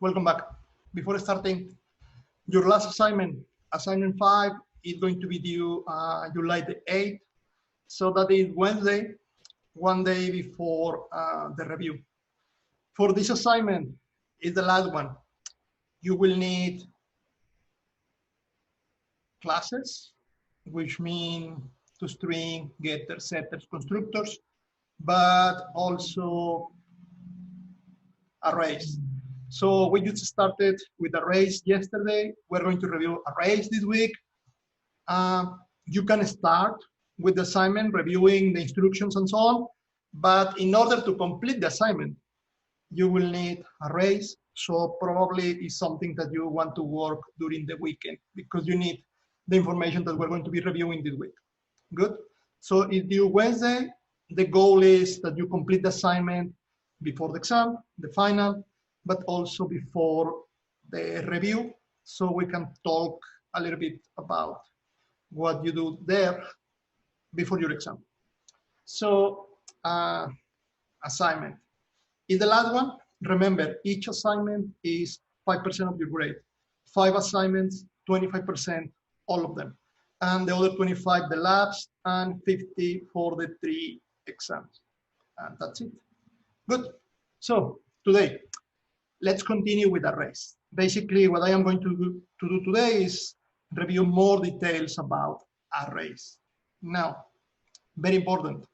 welcome back. Before starting, your last assignment, assignment 5, is going to be due July the 8th. So that is Wednesday, one day before the review. For this assignment, is the last one. You will need classes, which mean toString, getters, setters, constructors, but also arrays. So we just started with arrays yesterday. We're going to review arrays this week. You can start with the assignment, reviewing the instructions and so on. But in order to complete the assignment, you will need arrays. So probably it's something that you want to work during the weekend because you need the information that we're going to be reviewing this week. Good. So if due Wednesday, the goal is that you complete the assignment before the exam, the final, but also before the review, so we can talk a little bit about what you do there before your exam. So assignment is the last one. Remember, each assignment is 5% of your grade. 5 assignments, 25%, all of them. And the other 25, the labs, and 50 for the 3 exams. And that's it. Good. So today, let's continue with arrays. Basically, what I am going to do today is review more details about arrays. Now, very important,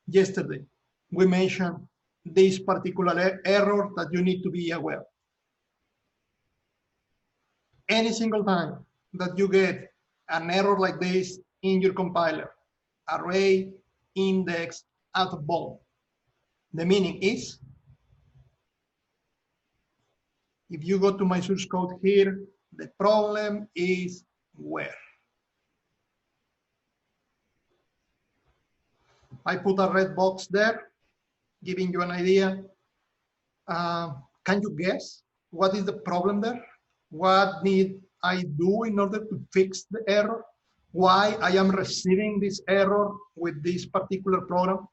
yesterday, we mentioned this particular error that you need to be aware. Any single time that you get an error like this in your compiler, array index out of bound, the meaning is, if you go to my source code here, the problem is where. I put a red box there, giving you an idea. Can you guess what is the problem there? What need I do in order to fix the error? Why I am receiving this error with this particular program?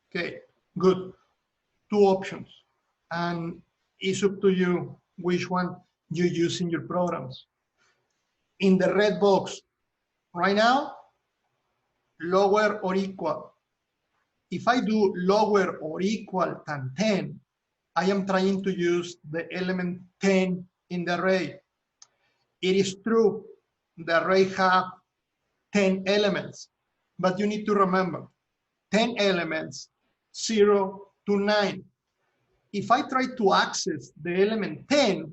Okay, good. 2 options, and it's up to you which one you use in your programs. In the red box, right now, lower or equal. If I do lower or equal than 10, I am trying to use the element 10 in the array. It is true, the array have 10 elements, but you need to remember, 10 elements, 0 to 9. If I try to access the element 10,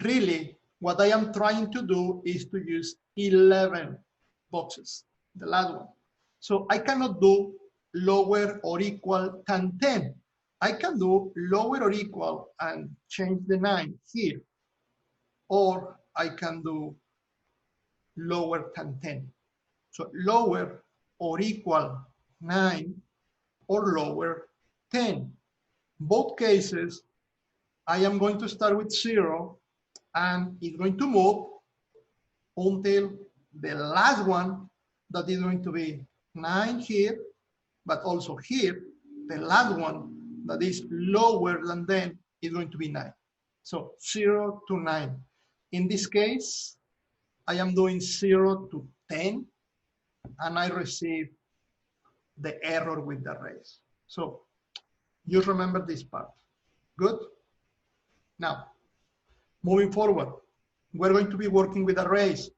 really what I am trying to do is to use 11 boxes, the last one. So I cannot do lower or equal than 10. I can do lower or equal and change the 9 here, or I can do lower than 10. So lower or equal 9 or lower 10. Both cases, I am going to start with 0 and it's going to move until the last one that is going to be 9 here, but also here, the last one that is lower than 10 is going to be 9. So 0 to 9. In this case, I am doing 0 to 10 and I receive the error with the arrays. So just remember this part. Good? Now, moving forward, we're going to be working with arrays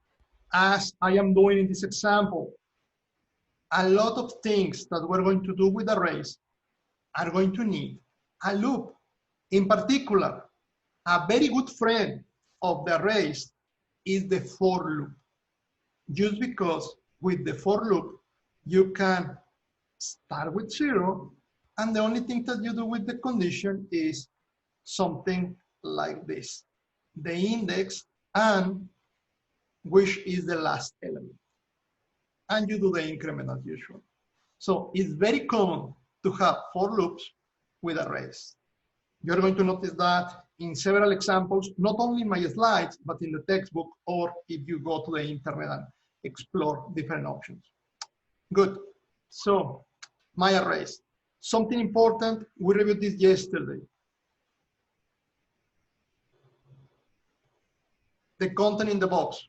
as I am doing in this example. A lot of things that we're going to do with arrays are going to need a loop. In particular, a very good friend of the arrays is the for loop. Just because with the for loop, you can start with 0, and the only thing that you do with the condition is something like this. The index and which is the last element. And you do the increment as usual. So it's very common to have for loops with arrays. You're going to notice that in several examples, not only in my slides, but in the textbook, or if you go to the internet and explore different options. Good. So my arrays. Something important, we reviewed this yesterday. The content in the box.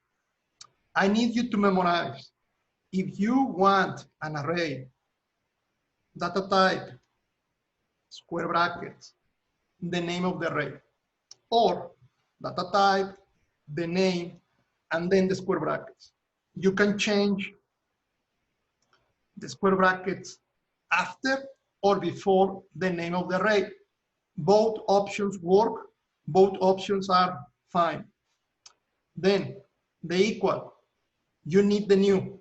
I need you to memorize. If you want an array, data type, square brackets, the name of the array, or data type, the name, and then the square brackets. You can change the square brackets after or before the name of the array. Both options work. Both options are fine. Then the equal, you need the new.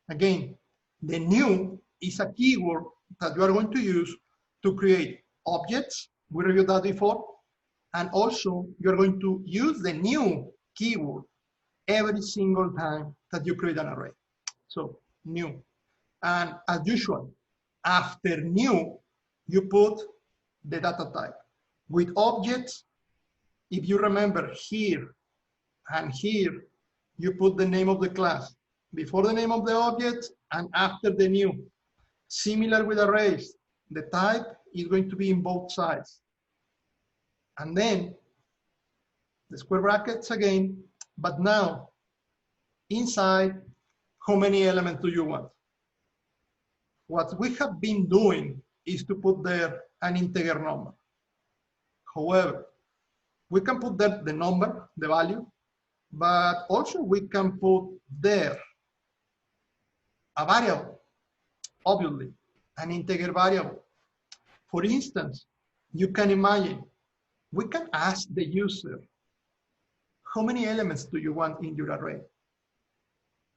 Again, the new is a keyword that you are going to use to create objects. We reviewed that before. And also, you're going to use the new keyword every single time that you create an array. So, new. And as usual, after new, you put the data type. With objects, if you remember here and here, you put the name of the class before the name of the object and after the new. Similar with arrays, the type is going to be in both sides. And then the square brackets again, but now inside, how many elements do you want? What we have been doing is to put there an integer number. However, we can put there the number, the value, but also we can put there a variable, obviously, an integer variable. For instance, you can imagine, we can ask the user, how many elements do you want in your array?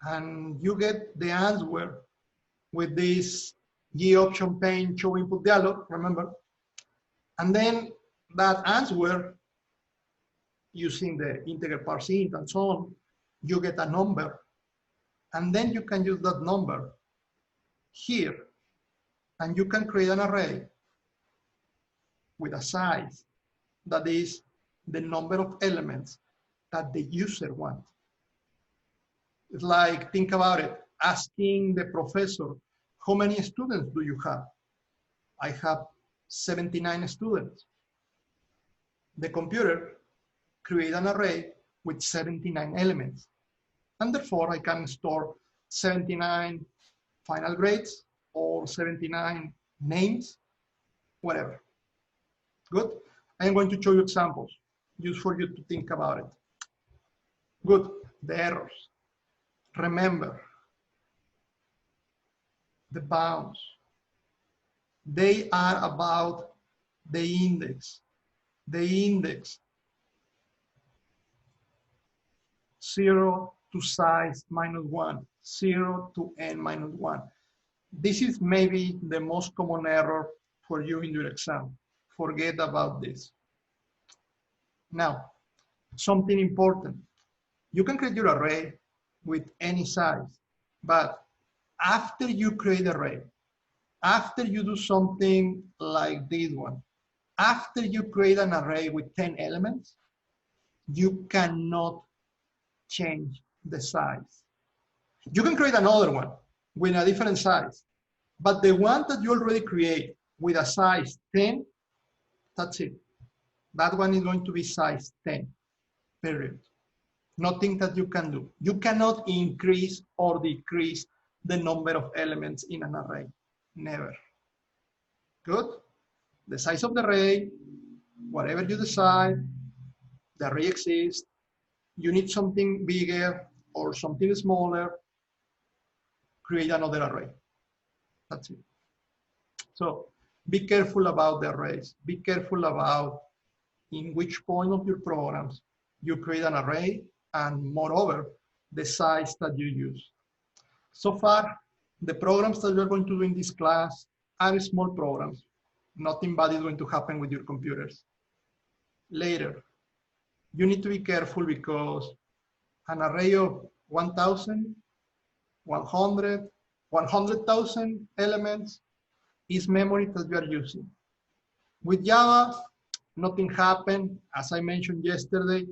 And you get the answer with this G option pane show input dialog, remember? And then that answer, using the integer parseInt and so on, you get a number. And then you can use that number here. And you can create an array with a size that is the number of elements that the user wants. It's like, think about it, asking the professor, how many students do you have? I have 79 students. The computer create an array with 79 elements. And therefore, I can store 79 final grades or 79 names, whatever. Good? I am going to show you examples, just for you to think about it. Good. The errors. Remember, the bounds. They are about the index. The index 0 to size -1, 0 to n -1. This is maybe the most common error for you in your exam. Forget about this. Now, something important. You can create your array with any size, but after you create the array, after you do something like this one, after you create an array with 10 elements, you cannot change the size. You can create another one with a different size, but the one that you already create with a size 10, that's it. That one is going to be size 10, period. Nothing that you can do. You cannot increase or decrease the number of elements in an array. Never. Good? The size of the array, whatever you decide, the array exists. You need something bigger or something smaller, create another array. That's it. So be careful about the arrays. Be careful about in which point of your programs you create an array, and moreover, the size that you use. So far, the programs that we're going to do in this class are small programs. Nothing bad is going to happen with your computers. Later, you need to be careful because an array of 1,000, 100, 100,000 elements is memory that you are using. With Java, nothing happened. As I mentioned yesterday,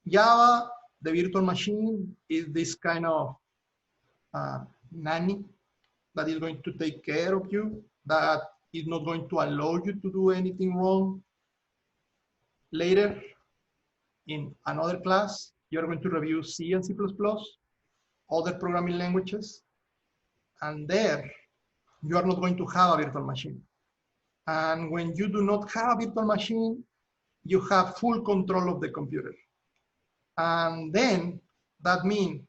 Java, the virtual machine, is this kind of nanny that is going to take care of you, that is not going to allow you to do anything wrong. Later, in another class, you're going to review C and C++, other programming languages, and there you are not going to have a virtual machine. And when you do not have a virtual machine, you have full control of the computer. And then that means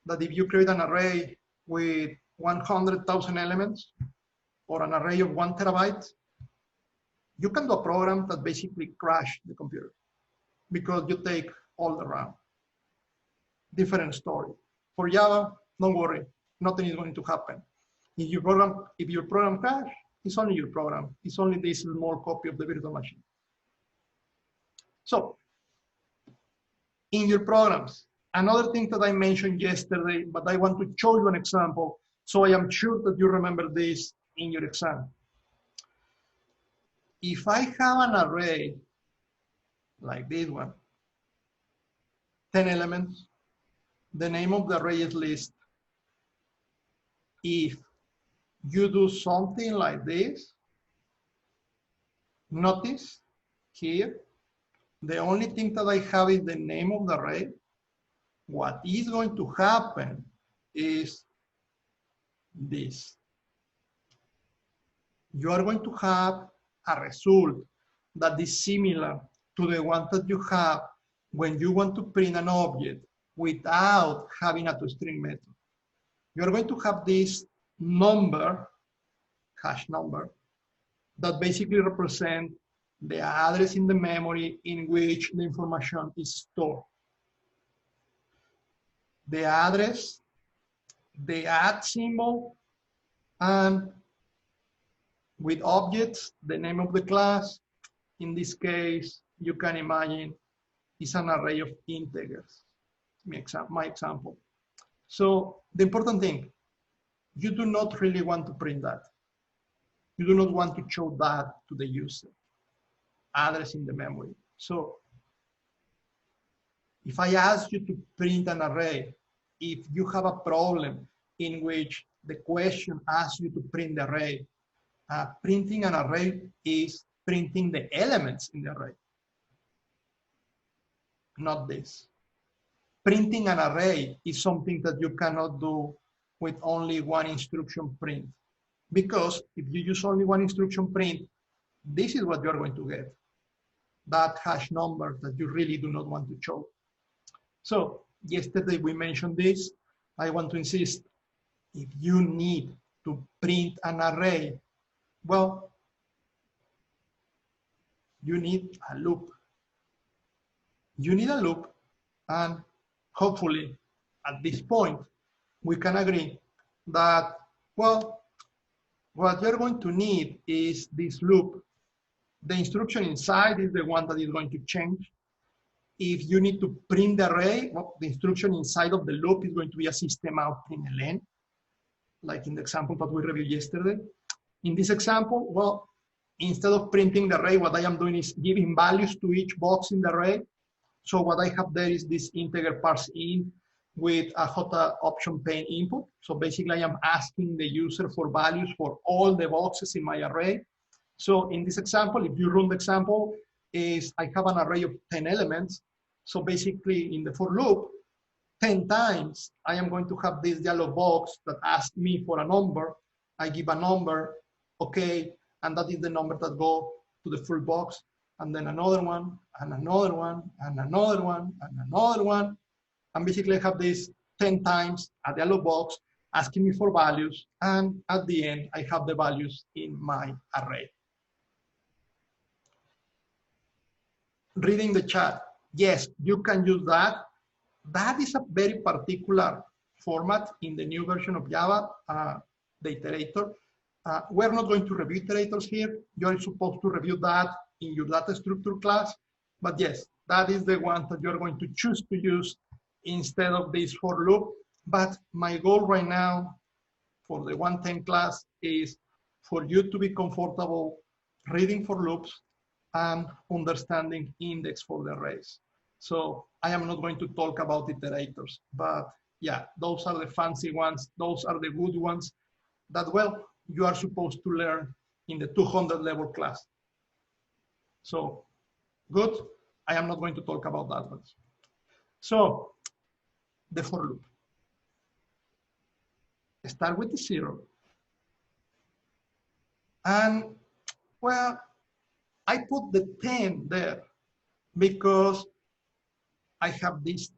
that if you create an array with 100,000 elements or an array of 1 terabyte, you can do a program that basically crash the computer because you take all the RAM. Different story. For Java, don't worry, nothing is going to happen. If your program crash, it's only your program. It's only this small copy of the virtual machine. So, in your programs, another thing that I mentioned yesterday, but I want to show you an example, so I am sure that you remember this in your exam. If I have an array like this one, 10 elements, the name of the array is list. If you do something like this, notice here, the only thing that I have is the name of the array. What is going to happen is this. You are going to have a result that is similar to the one that you have when you want to print an object without having a toString method. You are going to have this number, hash number, that basically represent the address in the memory in which the information is stored. The address, the @ symbol, and with objects, the name of the class. In this case, you can imagine it's an array of integers, my example. So the important thing, you do not really want to print that. You do not want to show that to the user, address in the memory. So if I ask you to print an array, if you have a problem in which the question asks you to print the array, printing an array is printing the elements in the array, not this. Printing an array is something that you cannot do with only one instruction print. Because if you use only one instruction print, this is what you're going to get. That hash number that you really do not want to show. So yesterday we mentioned this. I want to insist, if you need to print an array, well, you need a loop. You need a loop, and hopefully at this point, we can agree that, well, what you're going to need is this loop. The instruction inside is the one that is going to change. If you need to print the array, well, the instruction inside of the loop is going to be a system out println, like in the example that we reviewed yesterday. In this example, well, instead of printing the array, what I am doing is giving values to each box in the array. So what I have there is this integer parse in with a J option pane input. So basically I am asking the user for values for all the boxes in my array. So in this example, if you run the example, I have an array of 10 elements. So basically in the for loop, 10 times I am going to have this dialog box that asks me for a number. I give a number, okay, and that is the number that goes to the full box, and then another one, and another one, and another one, and another one. And basically I have this 10 times a dialog box asking me for values, and at the end I have the values in my array. Reading the chat, yes, you can use that. That is a very particular format in the new version of Java, the iterator. We're not going to review iterators here. You're supposed to review that in your data structure class. But yes, that is the one that you're going to choose to use instead of this for loop. But my goal right now for the 110 class is for you to be comfortable reading for loops and understanding index for the arrays. So I am not going to talk about iterators, but yeah, those are the fancy ones. Those are the good ones that, well, you are supposed to learn in the 200 level class. So good. I am not going to talk about that one. So the for loop. Start with the 0. And well, I put the 10 there because I have this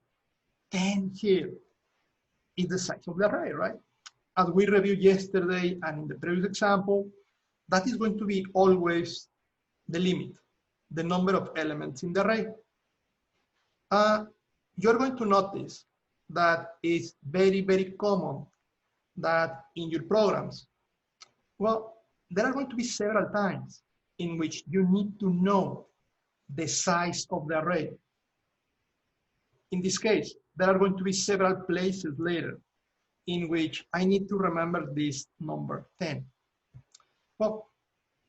10 here. Is the size of the array, right? As we reviewed yesterday and in the previous example, that is going to be always the limit, the number of elements in the array. You're going to notice that it's very, very common that in your programs, well, there are going to be several times in which you need to know the size of the array. In this case, there are going to be several places later in which I need to remember this number 10. Well,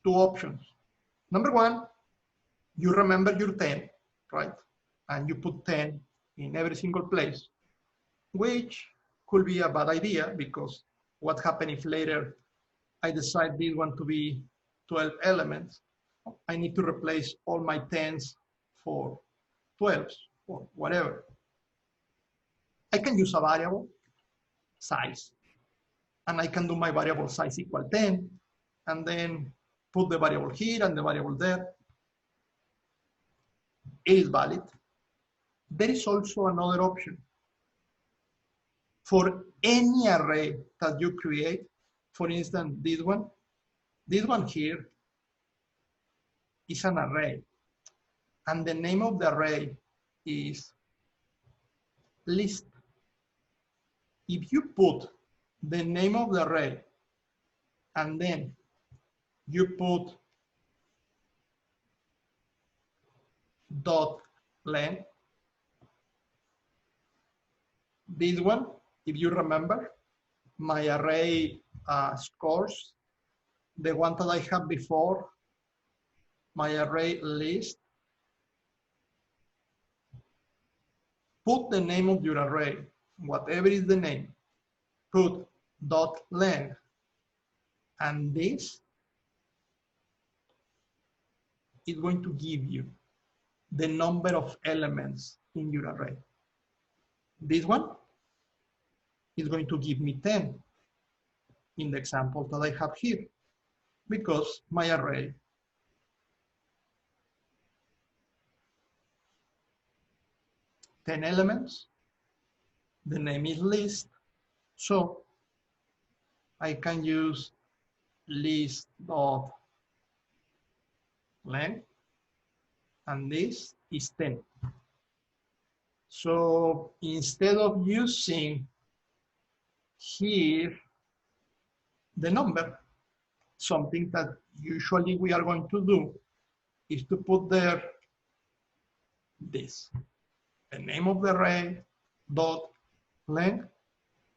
two options. Number one, you remember your 10, right? And you put 10 in every single place, which could be a bad idea because what happens if later I decide this one to be 12 elements? I need to replace all my 10s for 12s or whatever. I can use a variable size, and I can do my variable size equal 10, and then put the variable here and the variable there. It is valid. There is also another option. For any array that you create, for instance, this one here is an array, and the name of the array is list. If you put the name of the array and then you put dot length, this one, if you remember, my array scores, the one that I had before, my array list, put the name of your array, whatever is the name, put dot length, and this is going to give you the number of elements in your array. This one is going to give me 10 in the example that I have here, because my array ten elements, the name is list, so I can use list dot length, and this is 10. So instead of using here the number, something that usually we are going to do is to put there this, the name of the array dot length,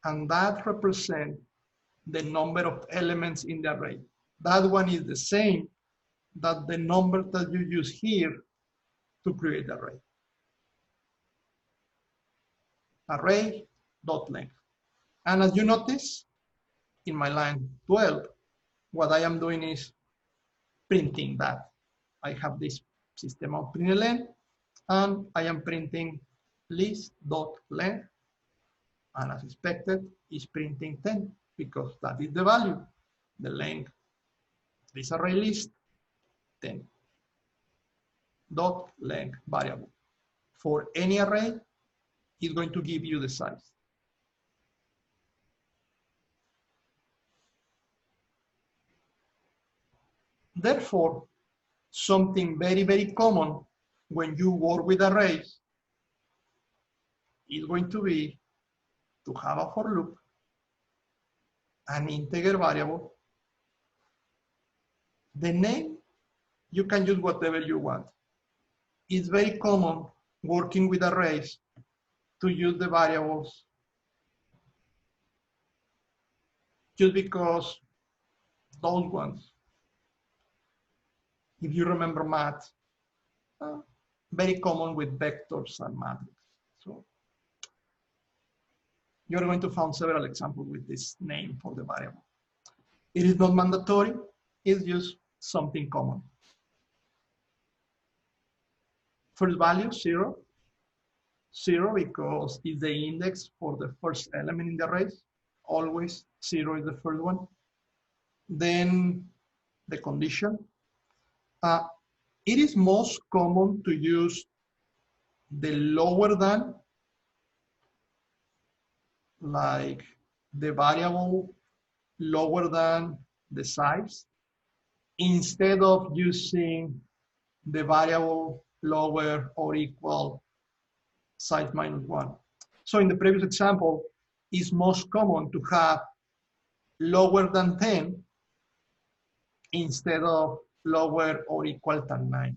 and that represents the number of elements in the array. That one is the same that the number that you use here to create the array. Array dot length. And as you notice, in my line 12, what I am doing is printing that. I have this system of println, and I am printing list dot length, and as expected, is printing 10 because that is the value, the length, this array list, 10 dot length variable. For any array, it's going to give you the size. Therefore, something very, very common when you work with arrays is going to be to have a for loop, an integer variable. The name, you can use whatever you want. It's very common working with arrays to use the variables just because those ones, if you remember math, very common with vectors and matrix. So you're going to find several examples with this name for the variable. It is not mandatory. is just something common. First value, 0. 0 because it's the index for the first element in the array. Always 0 is the first one. Then the condition. It is most common to use the lower than, like the variable lower than the size, instead of using the variable lower or equal size minus 1. So in the previous example, it's most common to have lower than 10 instead of lower or equal than 9.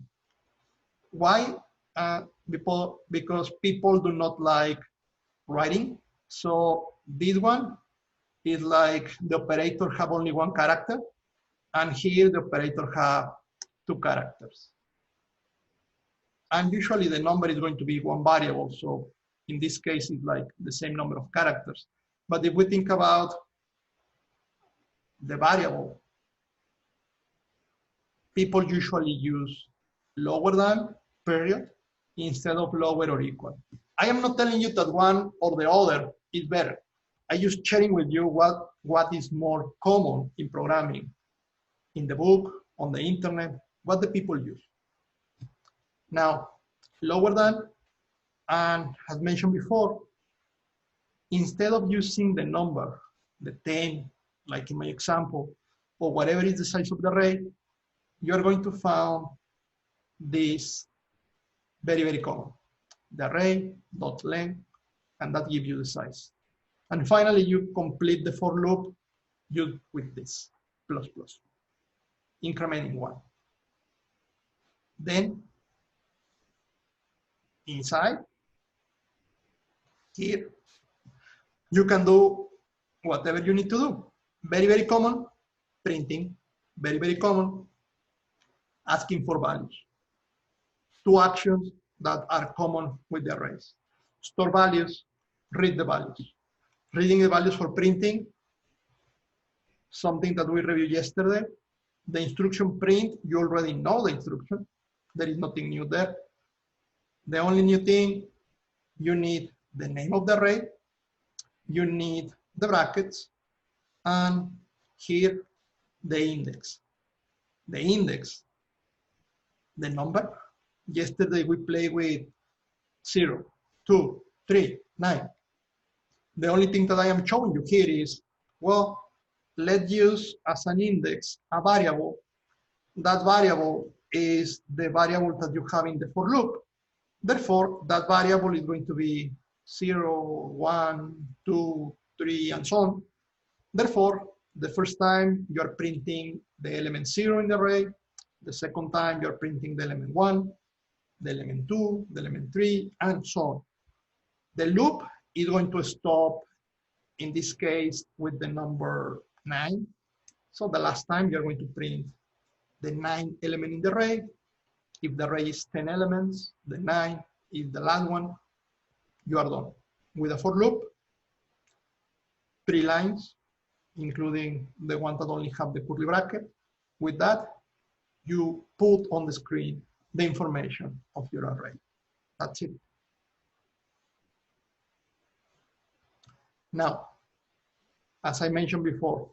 Why? Because people do not like writing. So this one is like the operator have only one character, and here the operator have 2 characters. And usually the number is going to be one variable. So in this case, it's like the same number of characters. But if we think about the variable, people usually use lower than, period, instead of lower or equal. I am not telling you that one or the other is better. I just sharing with you what is more common in programming, in the book, on the internet, what the people use. Now, lower than, and as mentioned before, instead of using the number, the 10, like in my example, or whatever is the size of the array, you're going to find this very, very common. The array dot length, and that gives you the size. And finally, you complete the for loop with this plus plus, incrementing 1. Then inside here, you can do whatever you need to do. Very, very common, printing. Very, very common, asking for values. 2 actions that are common with the arrays. Store values, read the values. Reading the values for printing, something that we reviewed yesterday. The instruction print, you already know the instruction. There is nothing new there. The only new thing, you need the name of the array, you need the brackets, and here, the index. The index, the number. Yesterday we played with 0, 2, 3, 9. The only thing that I am showing you here is, well, let's use as an index a variable. That variable is the variable that you have in the for loop. Therefore, that variable is going to be 0, 1, 2, 3, and so on. Therefore, the first time you are printing the element 0 in the array, the second time you're printing the element 1, the element 2, the element 3, and so on. The loop is going to stop, in this case, with the number 9. So the last time you're going to print the 9th element in the array. If the array is 10 elements, the 9 is the last one. You are done with a for loop. 3 lines, including the one that only have the curly bracket. With that, you put on the screen the information of your array. That's it. Now, as I mentioned before,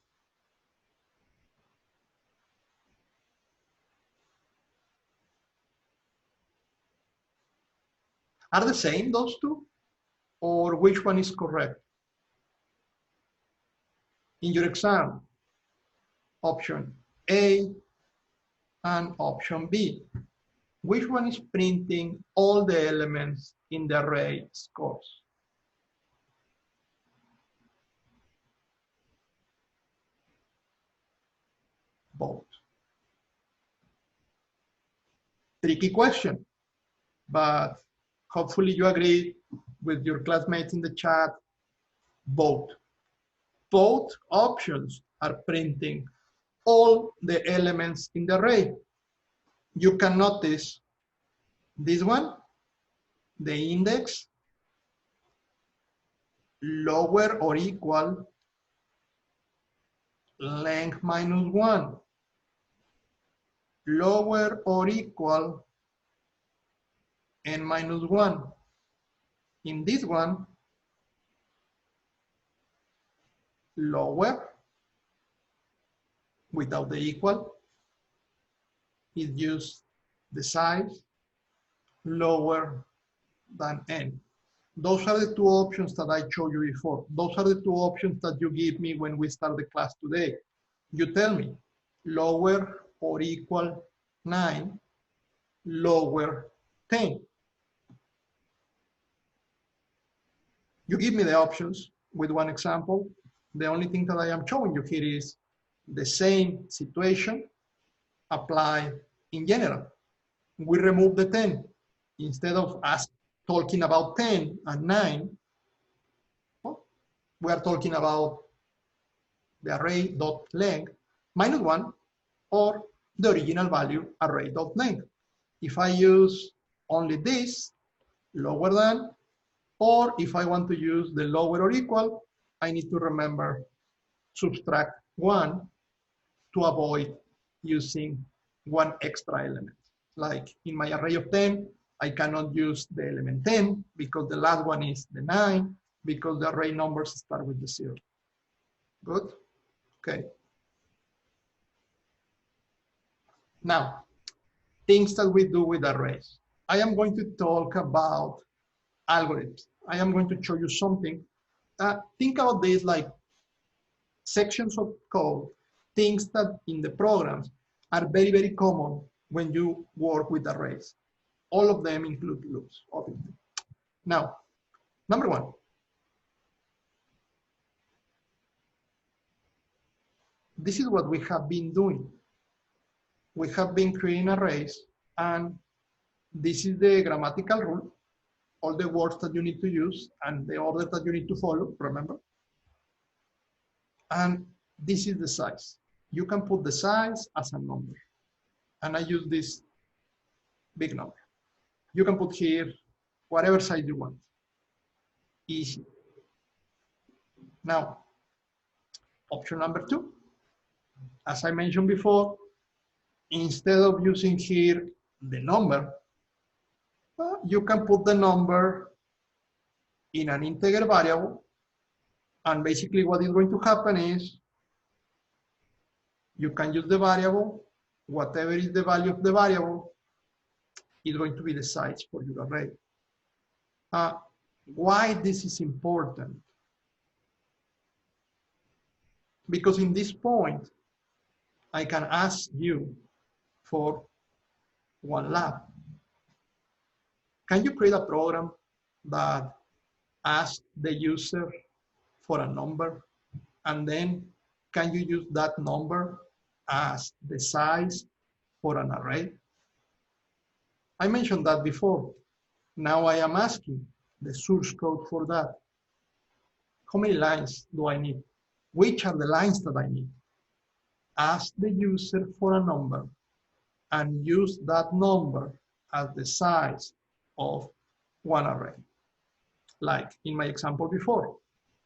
are the same, those two? Or which one is correct? In your exam, option A and option B, which one is printing all the elements in the array scores? Both. Tricky question, but hopefully you agree with your classmates in the chat. Both. Both options are printing all the elements in the array. You can notice this one, the index, lower or equal length minus 1. lower or equal n minus 1. In this one, lower without the equal is just the size lower than n. Those are the two options that I showed you before. Those are the two options that you give me when we start the class today. You tell me lower or equal 9, lower 10. You give me the options with one example. The only thing that I am showing you here is the same situation applied in general. We remove the 10. Instead of us talking about 10 and 9, well, we are talking about the array dot length minus 1 or the original value array dot length. If I use only this, lower than, or if I want to use the lower or equal, I need to remember subtract 1 to avoid using one extra element. Like in my array of 10, I cannot use the element 10 because the last one is the 9, because the array numbers start with the 0. Good? Okay. Now, things that we do with arrays. I am going to talk about algorithms. I am going to show you something. Think about this like sections of code, things that in the programs are very, very common when you work with arrays. All of them include loops, obviously. Now, number one. This is what we have been doing. We have been creating arrays, and this is the grammatical rule, all the words that you need to use and the order that you need to follow, remember? And this is the size. You can put the size as a number. And I use this big number. You can put here whatever size you want. Easy. Now, option number 2. As I mentioned before, instead of using here the number, you can put the number in an integer variable. And basically what is going to happen is you can use the variable, whatever is the value of the variable is going to be the size for your array. Why this is important? Because in this point, I can ask you for one lab. Can you create a program that asks the user for a number, and then can you use that number as the size for an array? I mentioned that before. Now I am asking the source code for that. How many lines do I need? Which are the lines that I need? Ask the user for a number and use that number as the size of one array. Like in my example before,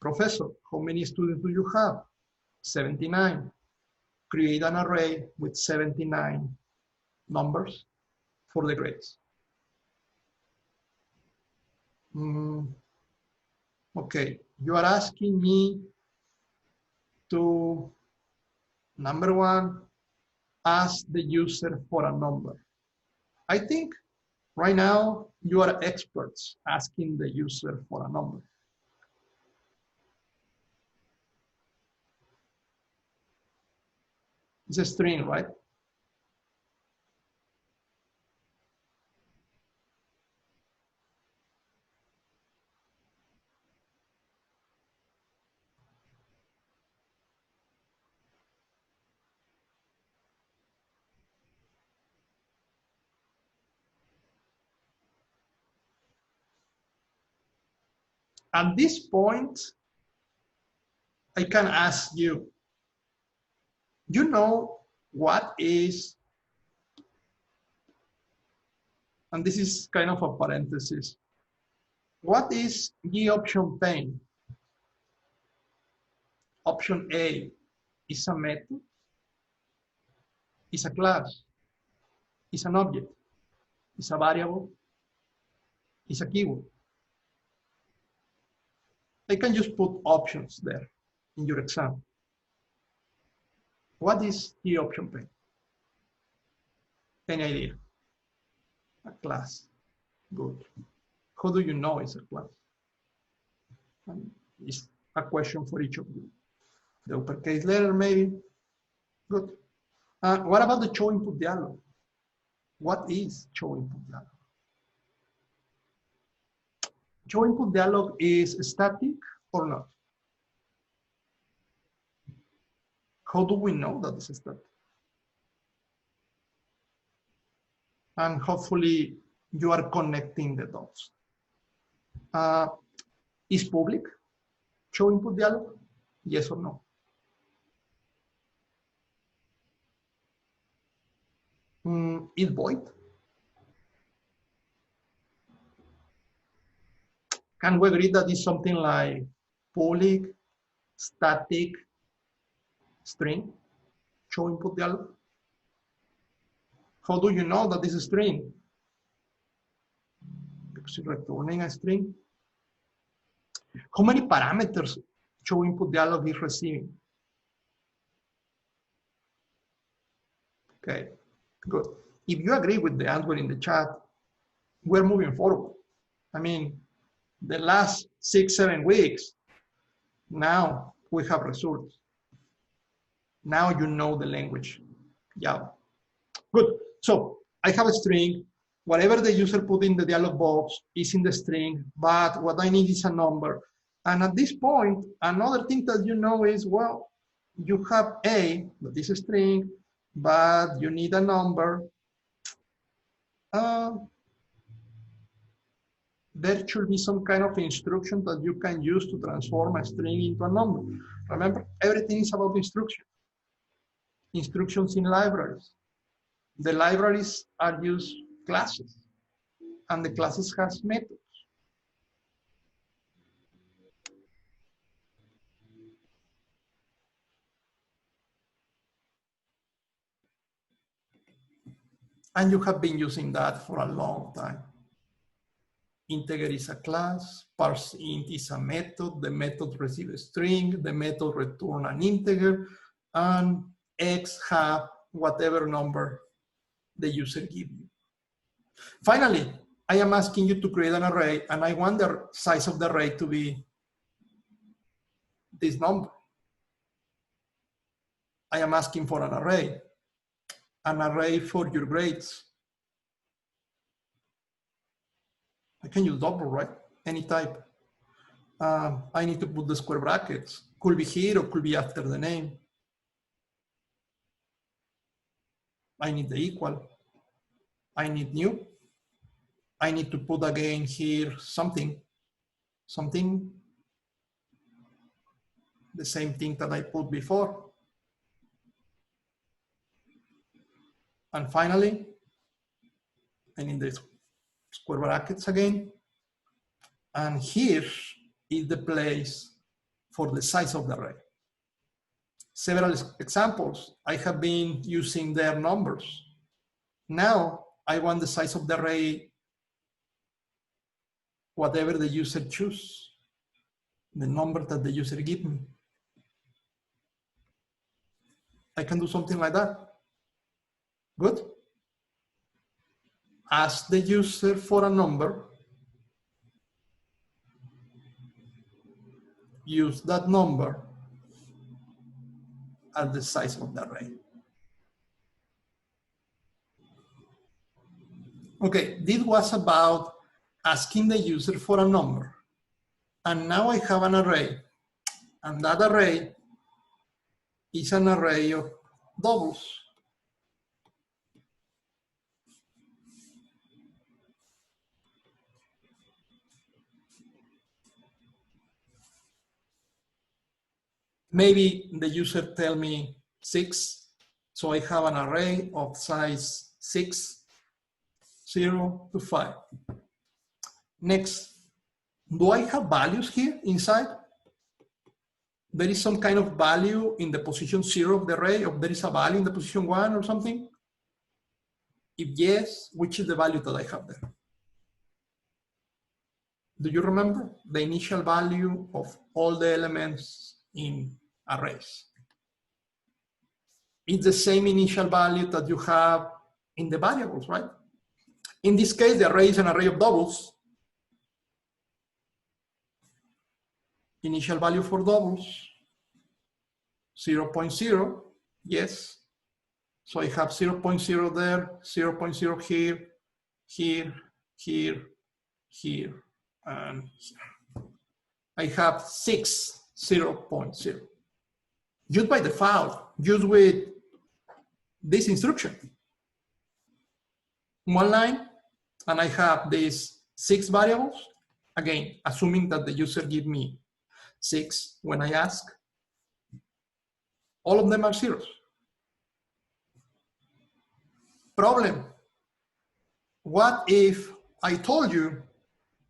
professor, how many students do you have? 79. Create an array with 79 numbers for the grades. Okay, you are asking me to, number one, ask the user for a number. I think right now you are experts asking the user for a number. It's a string, right? At this point, I can ask you, you know what is, and this is kind of a parenthesis, what is the option 10? Option A is a method, is a class. is an object, is a variable, is a keyword. I can just put options there in your exam. What is the option pane? Any idea? A class. Good. How do you know it's a class? And it's a question for each of you. The uppercase letter, maybe. Good. What about the show input dialog? What is show input dialog? Show input dialog is static or not? How do we know that it's static? And hopefully you are connecting the dots. Is public show input dialog? Yes or no? Is void? Can we agree that it's something like public, static, string, show input dialog? How do you know that this is a string? Because it's returning a string. How many parameters show input dialog is receiving? Okay, good. If you agree with the answer in the chat, we're moving forward. I mean, the last 6-7 weeks, now we have results. Now you know the language. Yeah, good. So I have a string. Whatever the user put in the dialog box is in the string, but what I need is a number. And at this point, another thing that you know is, well, you have A, that is a string, but you need a number. There should be some kind of instruction that you can use to transform a string into a number. Remember, everything is about instruction. Instructions in libraries. The libraries are used classes, and the classes has methods. And you have been using that for a long time. Integer is a class, parseInt is a method, the method receives a string, the method returns an integer, and X have whatever number the user gives you. Finally, I am asking you to create an array, and I want the size of the array to be this number. I am asking for an array for your grades. I can use double, right? Any type. I need to put the square brackets. Could be here or could be after the name. I need the equal. I need new. I need to put again here something. The same thing that I put before. And finally, I need the square brackets again. And here is the place for the size of the array. Several examples, I have been using their numbers. Now I want the size of the array, whatever the user chooses, the number that the user gives me. I can do something like that. Good. Ask the user for a number. Use that number as the size of the array. Okay, this was about asking the user for a number. And now I have an array. And that array is an array of doubles. Maybe the user tell me 6. So I have an array of size 6, 0 to 5. Next, do I have values here inside? There is some kind of value in the position 0 of the array, or there is a value in the position 1 or something? If yes, which is the value that I have there? Do you remember the initial value of all the elements in arrays? It's the same initial value that you have in the variables, right? In this case, the array is an array of doubles. Initial value for doubles, 0.0, yes. So I have 0.0 there, 0.0 here, here, here, here, and here. I have 6, 0.0. Just by default, just with this instruction. One line, and I have these 6 variables. Again, assuming that the user give me 6 when I ask. All of them are zeros. Problem. What if I told you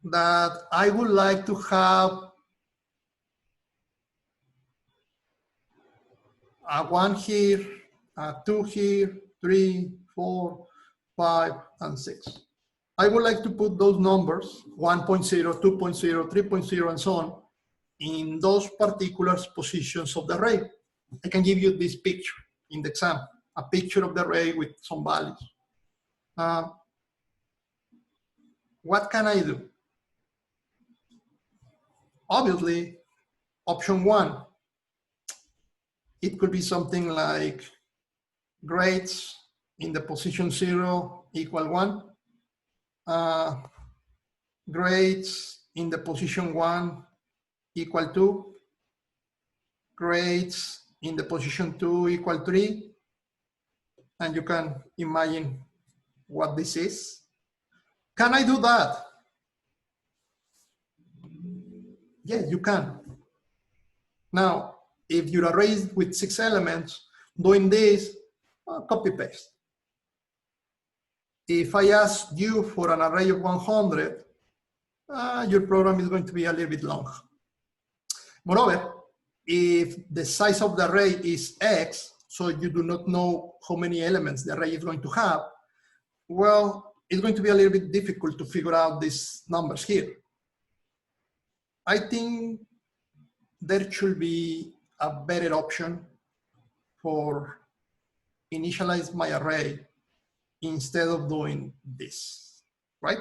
that I would like to have a 1 here, a 2 here, 3, 4, 5, and 6. I would like to put those numbers, 1.0, 2.0, 3.0, and so on, in those particular positions of the array. I can give you this picture in the exam, a picture of the array with some values. What can I do? Obviously, option 1, it could be something like grades in the position 0 equal 1, grades in the position 1 equal 2, grades in the position 2 equal 3, and you can imagine what this is. Can I do that? Yes, you can. Now, if your array is with 6 elements, doing this, copy paste. If I ask you for an array of 100, your program is going to be a little bit long. Moreover, if the size of the array is X, so you do not know how many elements the array is going to have, well, it's going to be a little bit difficult to figure out these numbers here. I think there should be a better option for initialize my array instead of doing this, right?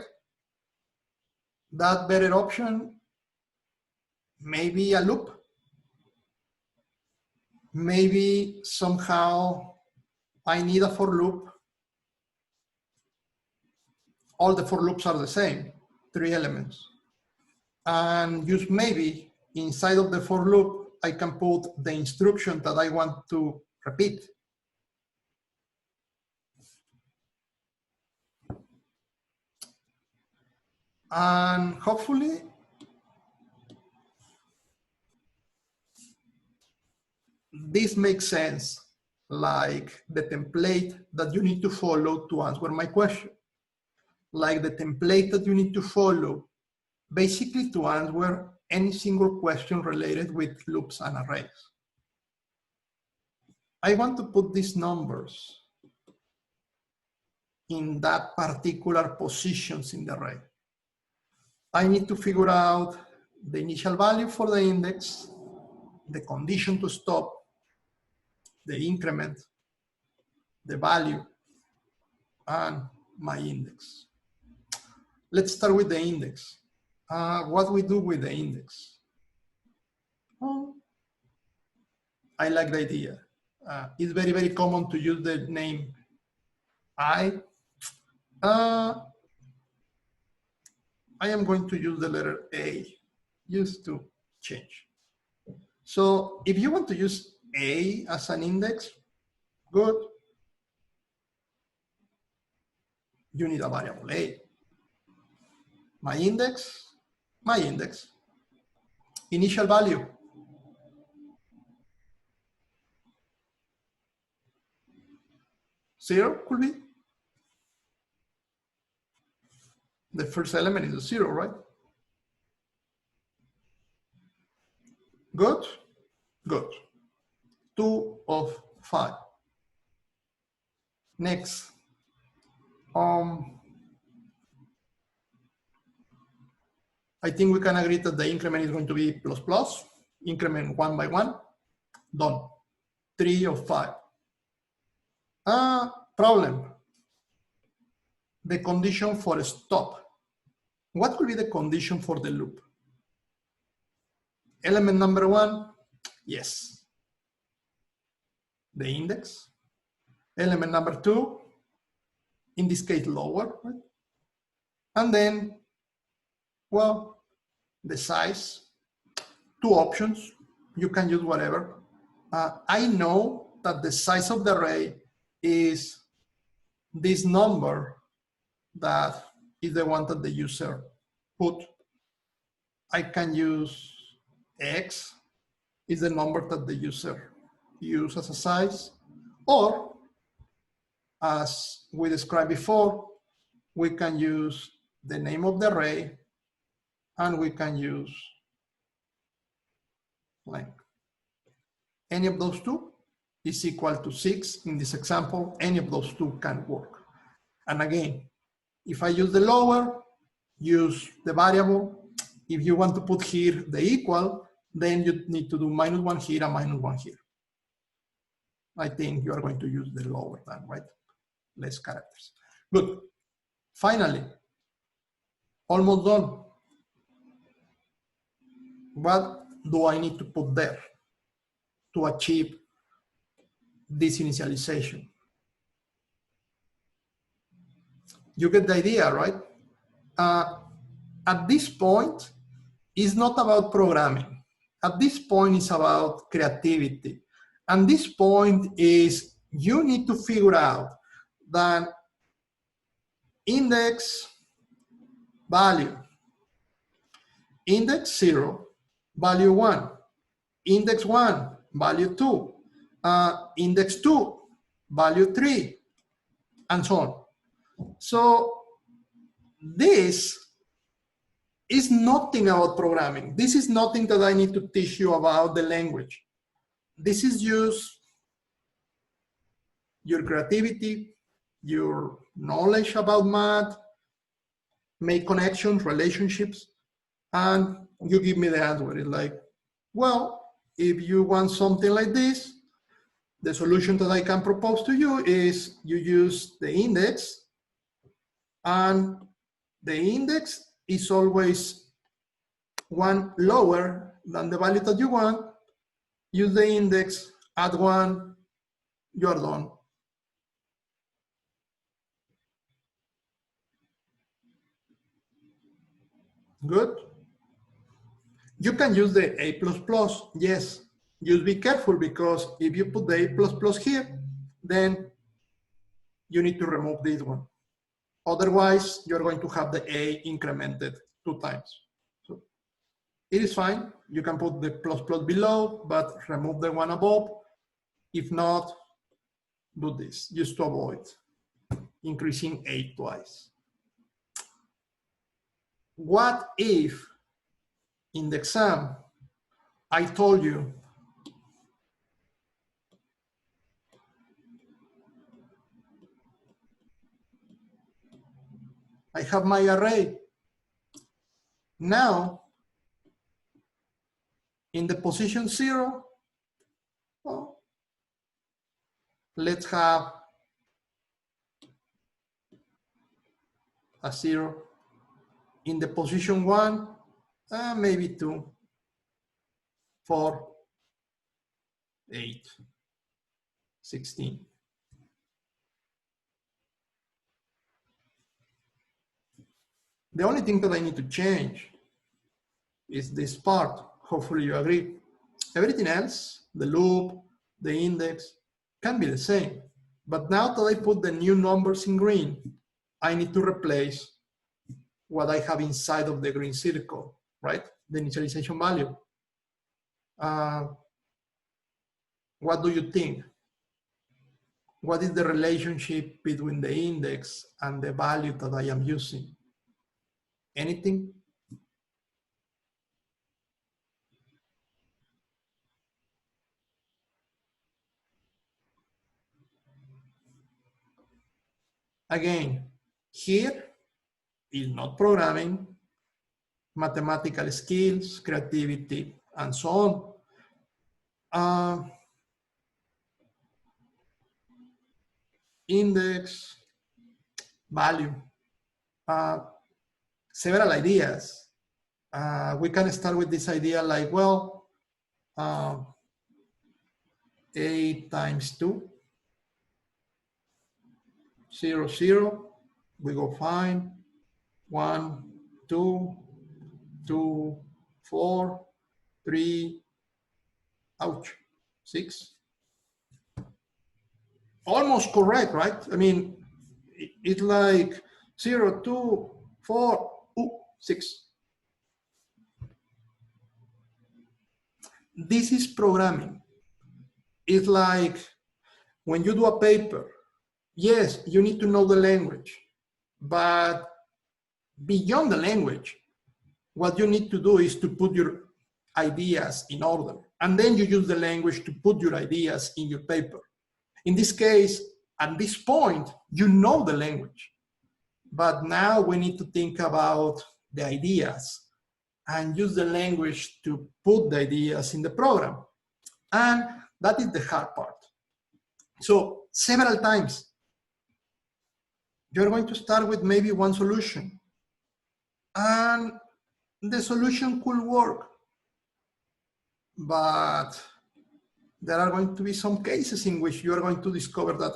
That better option, maybe a loop. Maybe somehow I need a for loop. All the for loops are the same, 3 elements. And just maybe inside of the for loop, I can put the instruction that I want to repeat. And hopefully, this makes sense, like the template that you need to follow to answer my question. Like the template that you need to follow, basically to answer any single question related with loops and arrays. I want to put these numbers in that particular positions in the array. I need to figure out the initial value for the index, the condition to stop, the increment, the value, and my index. Let's start with the index. What we do with the index? Oh, I like the idea. It's very, very common to use the name I. I am going to use the letter A just to change. So if you want to use A as an index, good. You need a variable A. My index, initial value. Zero could be. The first element is a 0, right? Good, good. 2 of 5. Next, I think we can agree that the increment is going to be plus plus, increment 1 by 1, done. 3 of 5. Problem. The condition for a stop. What will be the condition for the loop? Element number 1, yes. The index. Element number 2, in this case lower, right? And then, well, the size. 2 options. You can use whatever. I know that the size of the array is this number that is the one that the user put. I can use X is the number that the user used as a size, or as we described before, we can use the name of the array and we can use length. Any of those two is equal to 6 in this example. Any of those two can work. And again, if I use the lower, use the variable. If you want to put here the equal, then you need to do -1 here and -1 here. I think you are going to use the lower than, right? Less characters. Good. Finally, almost done. What do I need to put there to achieve this initialization? You get the idea, right? At this point, it's not about programming. At this point, it's about creativity. And this point is you need to figure out that index value, index 0, value 1, index 1, value 2, index 2, value 3, and so on. So this is nothing about programming. This is nothing that I need to teach you about the language. This is just your creativity, your knowledge about math, make connections, relationships, and you give me the answer. It's like, well, if you want something like this, the solution that I can propose to you is you use the index, and the index is always 1 lower than the value that you want. Use the index, add 1, you are done. Good. You can use the A++, yes. Just be careful, because if you put the A++ here, then you need to remove this one. Otherwise, you're going to have the A incremented 2 times. So it is fine. You can put the plus below, but remove the one above. If not, do this, just to avoid increasing A twice. What if in the exam I told you I have my array. Now, in the position 0, well, let's have a 0. In the position 1, maybe 2, 4, 8, 16. The only thing that I need to change is this part. Hopefully you agree. Everything else, the loop, the index, can be the same. But now that I put the new numbers in green, I need to replace what I have inside of the green circle, right? The initialization value. What do you think? What is the relationship between the index and the value that I am using? Anything? Again, Here is not programming, mathematical skills, creativity, and so on. Index, value, several ideas. We can start with this idea like, well, 8 times 2, 0, 0, we go fine, 1, 2, 2, 4, 3, ouch, 6. Almost correct, right? I mean, it's like 0, 2, 4, 6. This is programming. It's like when you do a paper, yes, you need to know the language, but beyond the language, what you need to do is to put your ideas in order. And then you use the language to put your ideas in your paper. In this case, at this point, you know the language. But now we need to think about the ideas and use the language to put the ideas in the program. And that is the hard part. So several times, you're going to start with maybe one solution. And the solution could work. But there are going to be some cases in which you are going to discover that,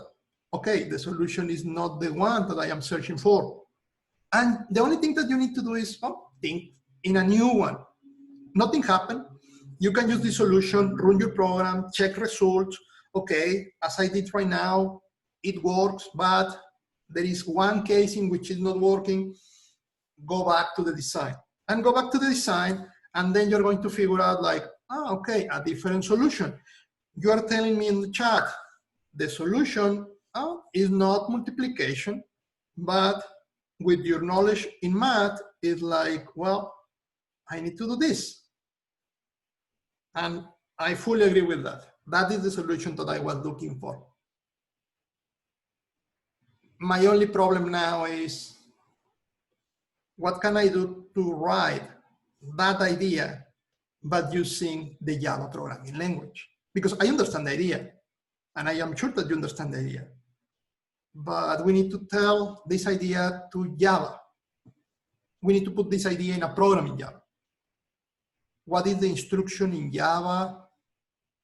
okay, the solution is not the one that I am searching for. And the only thing that you need to do is think in a new one. Nothing happened. You can use the solution, run your program, check results. Okay, as I did right now, it works, but there is one case in which it's not working. Go back to the design. And go back to the design, and then you're going to figure out like, okay, a different solution. You are telling me in the chat, the solution is not multiplication, but with your knowledge in math, it's like, well, I need to do this. And I fully agree with that. That is the solution that I was looking for. My only problem now is, what can I do to write that idea, but using the Java programming language? Because I understand the idea, and I am sure that you understand the idea. But we need to tell this idea to Java. We need to put this idea in a program in Java. What is the instruction in Java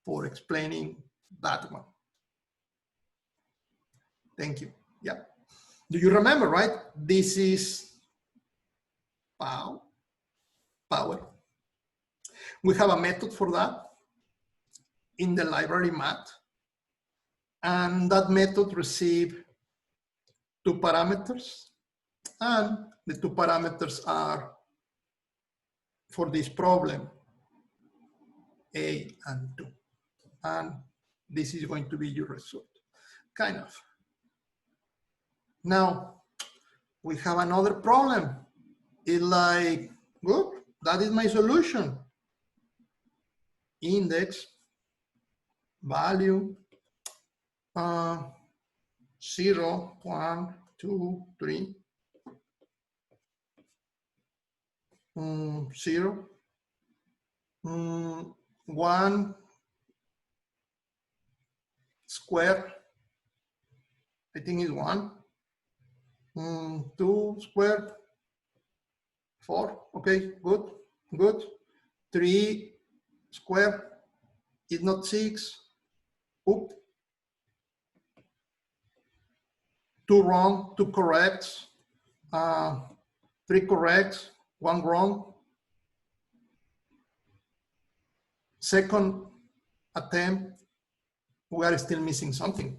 for explaining that one? Thank you. Yeah. Do you remember, right? This is power. We have a method for that in the library math. And that method receives 2 parameters. And the 2 parameters are, for this problem, A and 2. And this is going to be your result, kind of. Now, we have another problem. It's like, good, that is my solution. Index, value, 0, 1, 2, 3, 0, 1 square, I think is 1, 2 squared, 4, okay, good, 3 squared is not 6, oop, 2 wrong, 2 correct, 3 correct, 1 wrong. Second attempt, we are still missing something.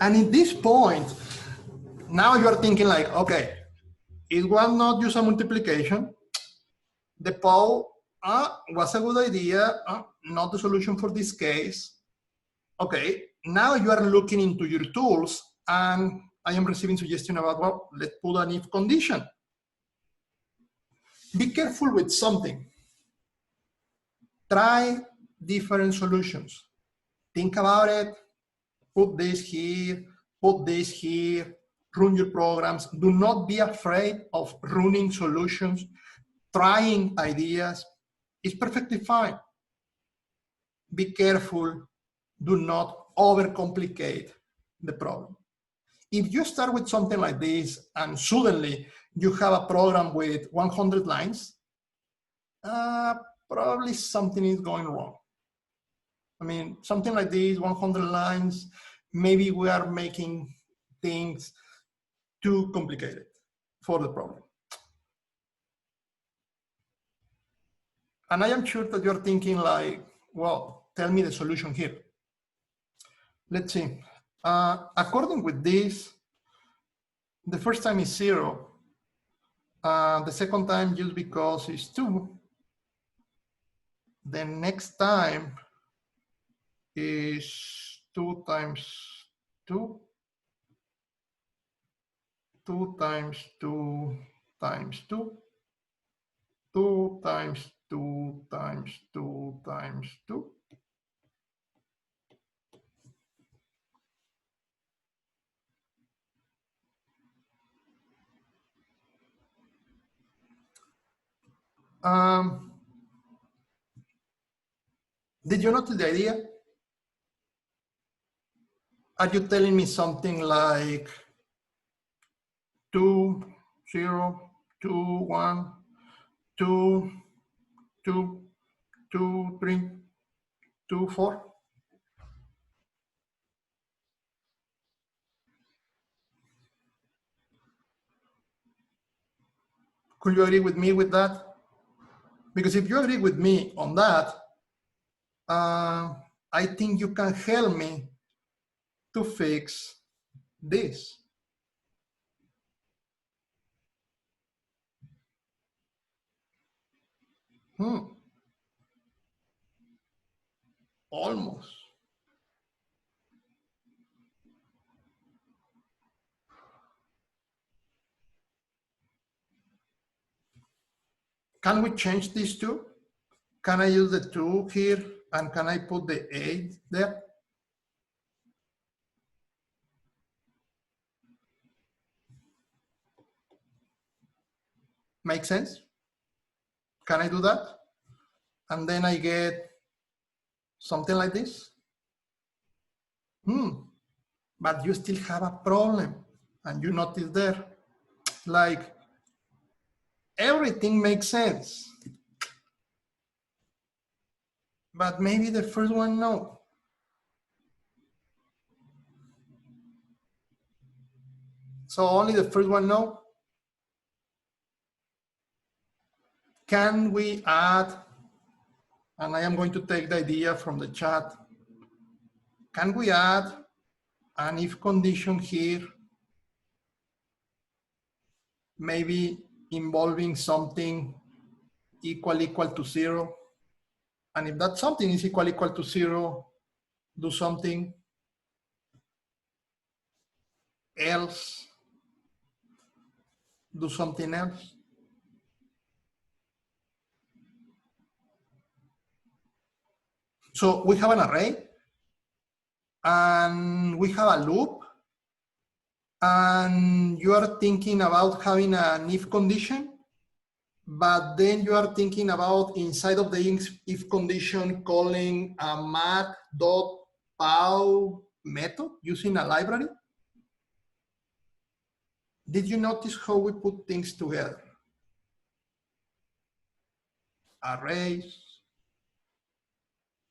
And in this point, now you are thinking like, okay, it was not just a multiplication. The poll was a good idea, not the solution for this case. Okay, now you are looking into your tools, and I am receiving suggestions about, well, let's put an if condition. Be careful with something. Try different solutions. Think about it. Put this here, put this here, run your programs. Do not be afraid of running solutions, trying ideas. It's perfectly fine. Be careful. Do not overcomplicate the problem. If you start with something like this and suddenly you have a program with 100 lines, probably something is going wrong. I mean, something like this, 100 lines, maybe we are making things too complicated for the problem. And I am sure that you're thinking like, well, tell me the solution here. Let's see. According with this, the first time is 0. The second time just because it's 2. The next time is 2 times 2. 2 times 2 times 2. 2 times 2 times 2 times 2. Did you notice the idea? Are you telling me something like 2, 0, 2, 1, 2, 2, 2, 3, 2, 4? Could you agree with me with that? Because if you agree with me on that, I think you can help me to fix this. Almost. Can we change these two? Can I use the 2 here and can I put the 8 there? Make sense? Can I do that? And then I get something like this? But you still have a problem. And you notice there, like, everything makes sense. But maybe the first one, no. So only the first one, no. Can we add, and I am going to take the idea from the chat, can we add an if condition here, maybe involving something equal to 0? And if that something is equal to 0, do something else, do something else. So we have an array and we have a loop, and you are thinking about having an if condition, but then you are thinking about inside of the if condition calling a math.pow method using a library. Did you notice how we put things together? Arrays,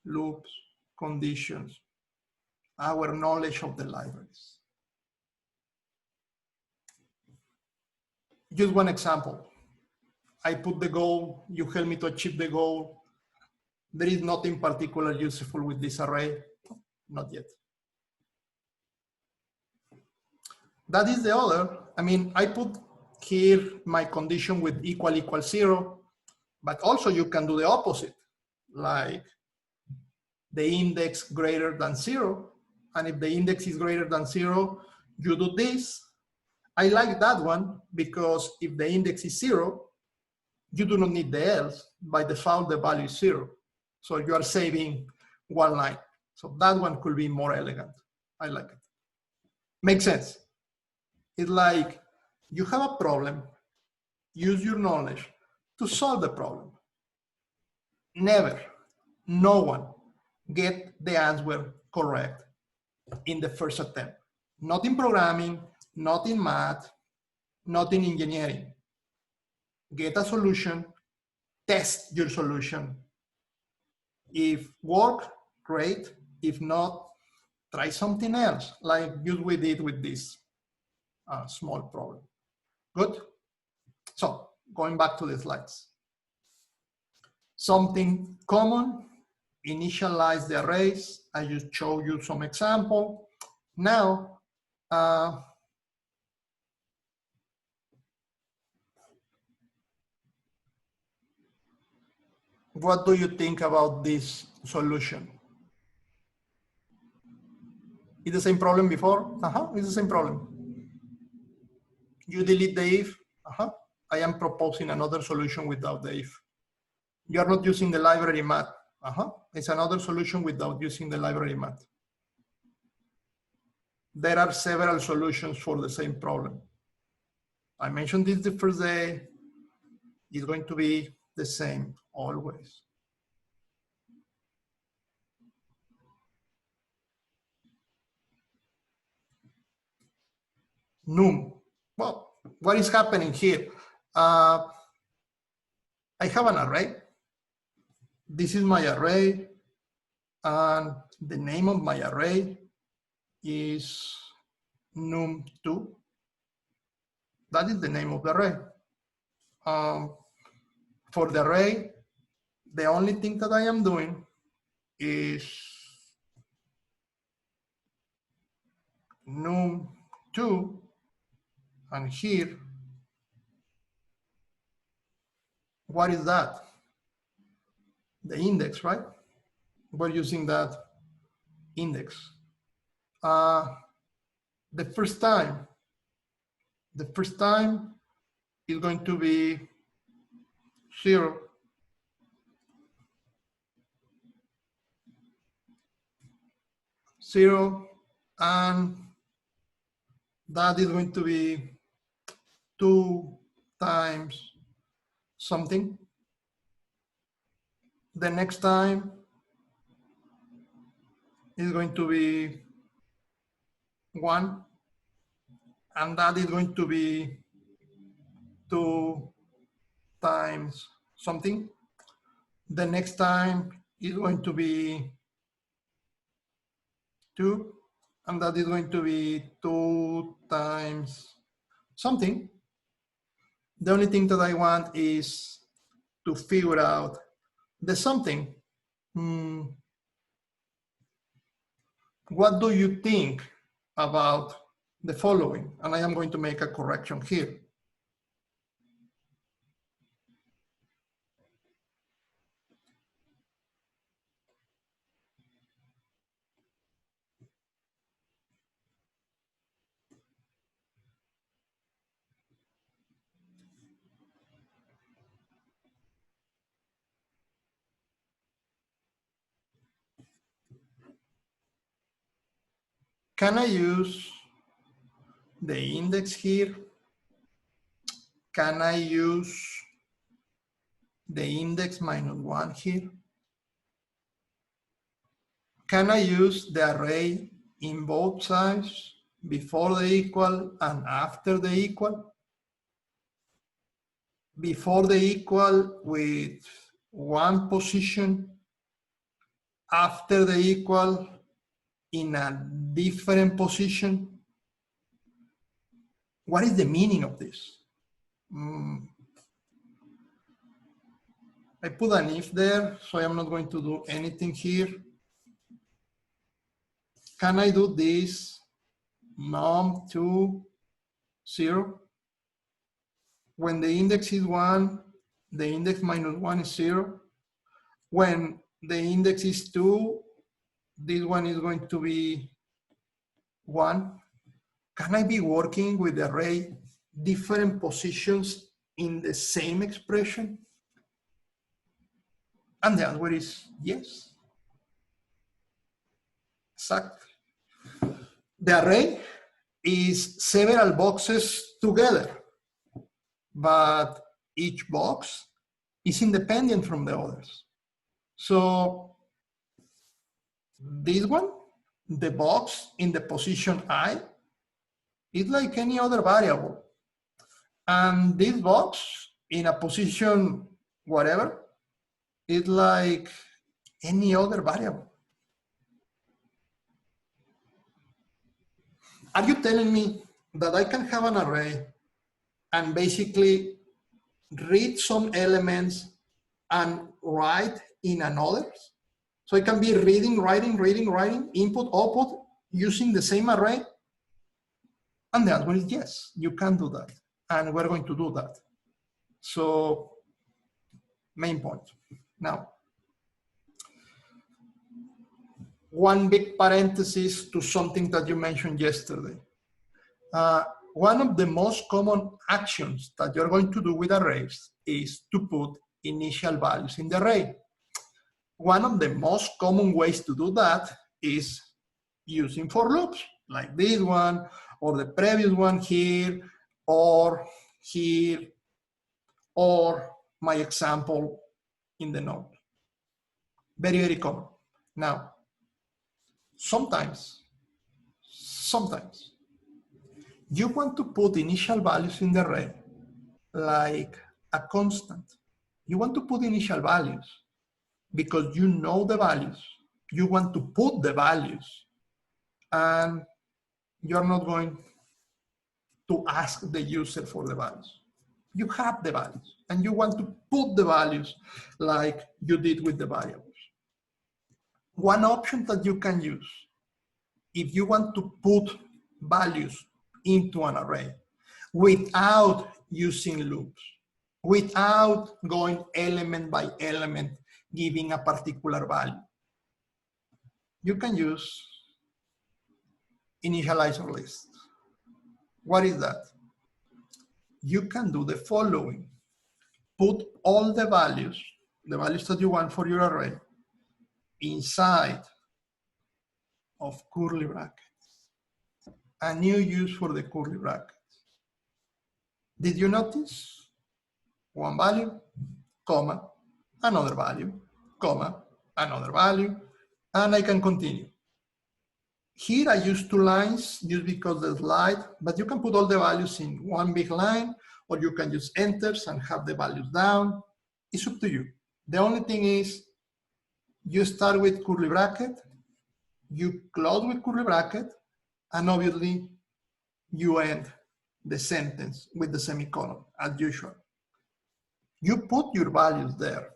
loops, conditions, our knowledge of the libraries. Just one example. I put the goal, you help me to achieve the goal. There is nothing particular useful with this array, not yet. That is the other. I mean, I put here my condition with equal 0, but also you can do the opposite, like the index greater than 0. And if the index is greater than 0, you do this. I like that one because if the index is 0, you do not need the else. By default, the value is 0. So you are saving one line. So that one could be more elegant. I like it. Makes sense. It's like you have a problem, use your knowledge to solve the problem. Never, no one get the answer correct in the first attempt. Not in programming, not in math, not in engineering. Get a solution, test your solution. If work, great. If not, try something else, like we did with this small problem. Good? So, going back to the slides. Something common, initialize the arrays. I just showed you some example. Now, what do you think about this solution? Is the same problem before? It's the same problem. You delete the if. I am proposing another solution without the if. You are not using the library math. It's another solution without using the library math. There are several solutions for the same problem. I mentioned this the first day. It's going to be the same always. Num. Well, what is happening here? I have an array. This is my array, and the name of my array is num2. That is the name of the array. For the array, the only thing that I am doing is num2, and here, what is that? The index, right? We're using that index. The first time is going to be 0. And that is going to be 2 times something. The next time is going to be 1, and that is going to be 2 times something. The next time is going to be 2, and that is going to be 2 times something. The only thing that I want is to figure out the something. What do you think about the following? And I am going to make a correction here. Can I use the index here? Can I use the index -1 here? Can I use the array in both sides, before the equal and after the equal? Before the equal with one position, after the equal in a different position? What is the meaning of this? I put an if there, so I'm not going to do anything here. Can I do this num2 0? When the index is 1, the index -1 is 0. When the index is 2, this one is going to be 1. Can I be working with the array different positions in the same expression? And the answer is yes. Exactly. The array is several boxes together, but each box is independent from the others. So this one, the box in the position I, is like any other variable. And this box in a position whatever is like any other variable. Are you telling me that I can have an array and basically read some elements and write in another? So I can be reading, writing, input, output, using the same array? And the answer is yes, you can do that. And we're going to do that. So, main point. Now, one big parenthesis to something that you mentioned yesterday. One of the most common actions that you're going to do with arrays is to put initial values in the array. One of the most common ways to do that is using for loops, like this one, or the previous one here, or my example in the note. Very, very common. Now, sometimes, you want to put initial values in the array like a constant. You want to put initial values because you know the values. You want to put the values, and you're not going to ask the user for the values. You have the values, and you want to put the values like you did with the variables. One option that you can use if you want to put values into an array without using loops, without going element by element, giving a particular value, you can use initializer list. What is that? You can do the following. Put all the values that you want for your array, inside of curly brackets. A new use for the curly brackets. Did you notice? One value, comma, another value, comma, another value, and I can continue. Here I use 2 lines just because the slide, but you can put all the values in one big line, or you can use enters and have the values down. It's up to you. The only thing is you start with curly bracket, you close with curly bracket, and obviously you end the sentence with the semicolon as usual. You put your values there.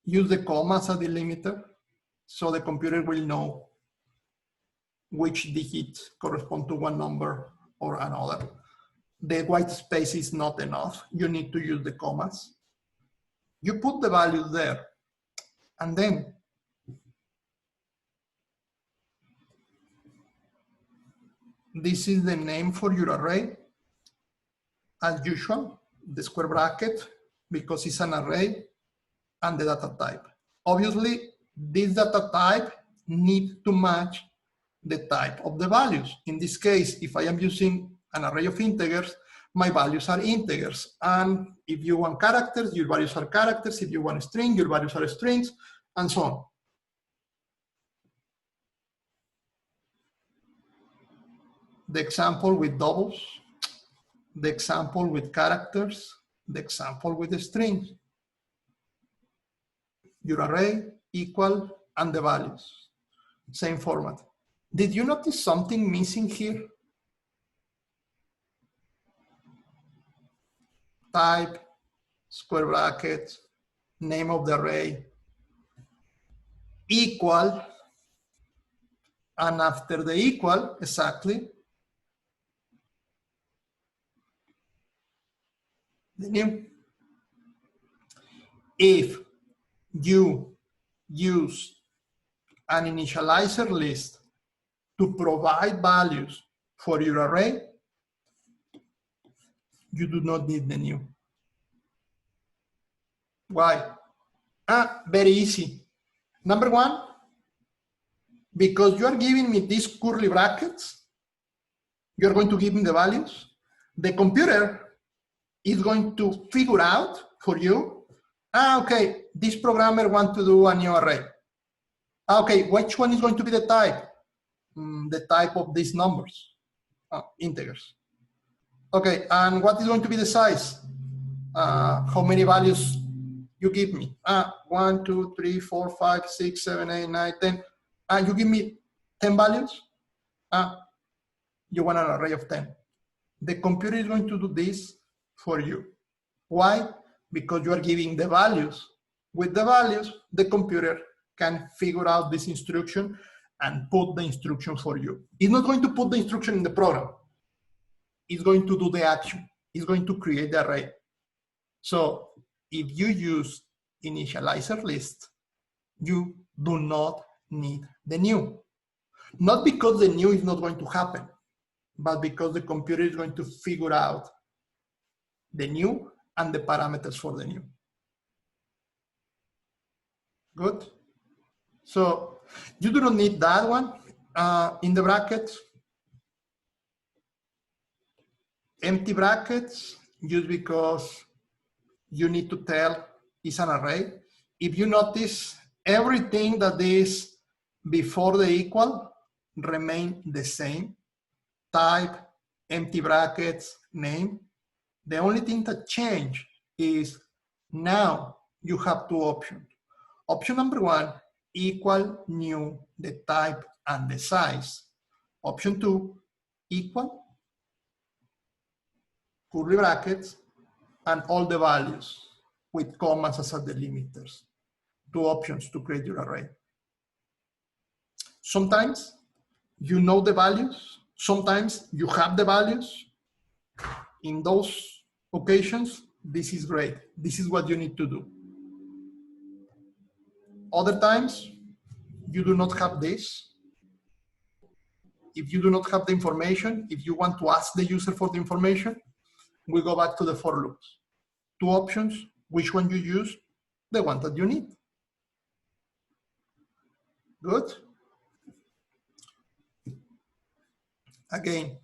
Use the comma as a delimiter so the computer will know which digits correspond to one number or another. The white space is not enough. You need to use the commas. You put the values there, and then this is the name for your array. As usual, the square bracket, because it's an array, and the data type. Obviously, this data type needs to match the type of the values. In this case, if I am using an array of integers, my values are integers. And if you want characters, your values are characters. If you want a string, your values are strings, and so on. The example with doubles, the example with characters, the example with the strings. Your array, equal, and the values. Same format. Did you notice something missing here? Type, square brackets, name of the array, equal, and after the equal, exactly, the new. If you use an initializer list to provide values for your array, you do not need the new. Why? Very easy. Number one, because you are giving me these curly brackets, you're going to give me the values. The computer is going to figure out for you, okay, this programmer wants to do a new array. Okay, which one is going to be the type? The type of these numbers, integers. Okay, and what is going to be the size? How many values you give me? 1, 2, 3, 4, 5, 6, 7, 8, 9, 10. You give me 10 values? You want an array of 10. The computer is going to do this for you. Why? Because you are giving the values. With the values, the computer can figure out this instruction and put the instruction for you. It's not going to put the instruction in the program. It's going to do the action. It's going to create the array. So if you use initializer list, you do not need the new. Not because the new is not going to happen, but because the computer is going to figure out the new and the parameters for the new. Good. So you do not need that one in the brackets. Empty brackets, just because you need to tell is an array. If you notice, everything that is before the equal remain the same. Type, empty brackets, name. The only thing that changed is now you have two options. Option number one, equal new, the type and the size. Option two, equal, curly brackets, and all the values with commas as delimiters. Two options to create your array. Sometimes you know the values, sometimes you have the values. In those occasions, this is great. This is what you need to do. Other times, you do not have this. If you do not have the information, if you want to ask the user for the information, we go back to the for loops. Two options, which one you use? The one that you need. Good. Again,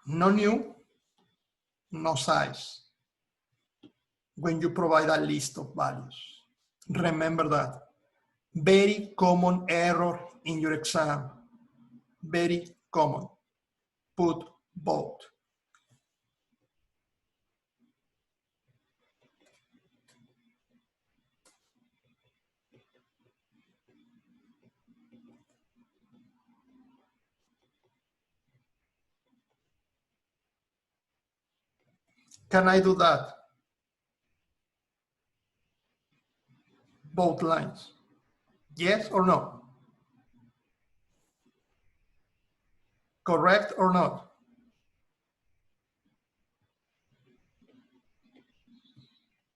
no new, no size. When you provide a list of values. Remember that. Very common error in your exam. Very common. Put both. Can I do that? Both lines. Yes or no? Correct or not?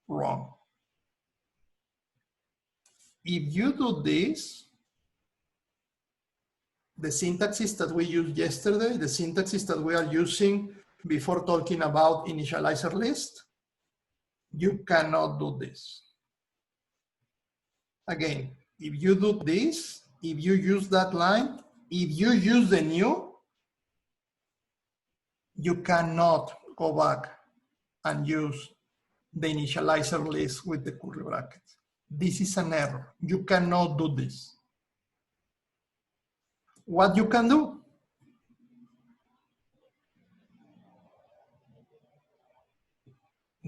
Wrong. If you do this, the syntaxes that we used yesterday, the syntaxes that we are using before talking about initializer list, you cannot do this. Again, if you do this, if you use that line, if you use the new, you cannot go back and use the initializer list with the curly brackets. This is an error. You cannot do this. What you can do?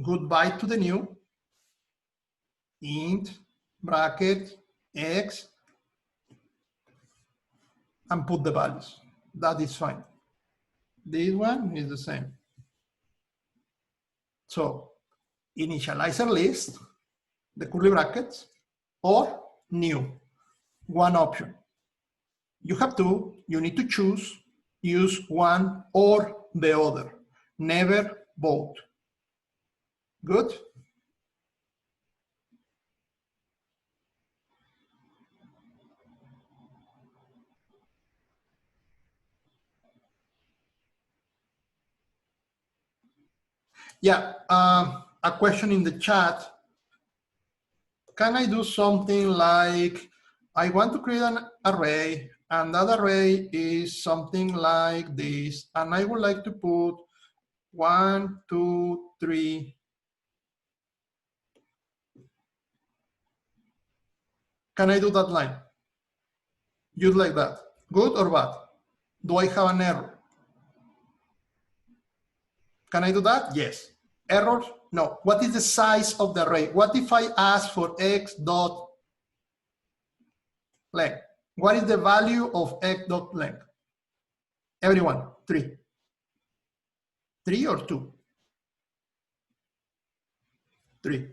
Goodbye to the new, int, bracket, x, and put the values. That is fine. This one is the same. So, initializer list, the curly brackets, or new, one option. You have two, you need to choose, use one or the other, never both. Good? Yeah, a question in the chat. Can I do something like, I want to create an array, and that array is something like this, and I would like to put 1, 2, 3. Can I do that line? Just like that. Good or bad? Do I have an error? Can I do that? Yes. Errors? No. What is the size of the array? What if I ask for x dot length? What is the value of x dot length? Everyone, 3. 3 or 2? 3.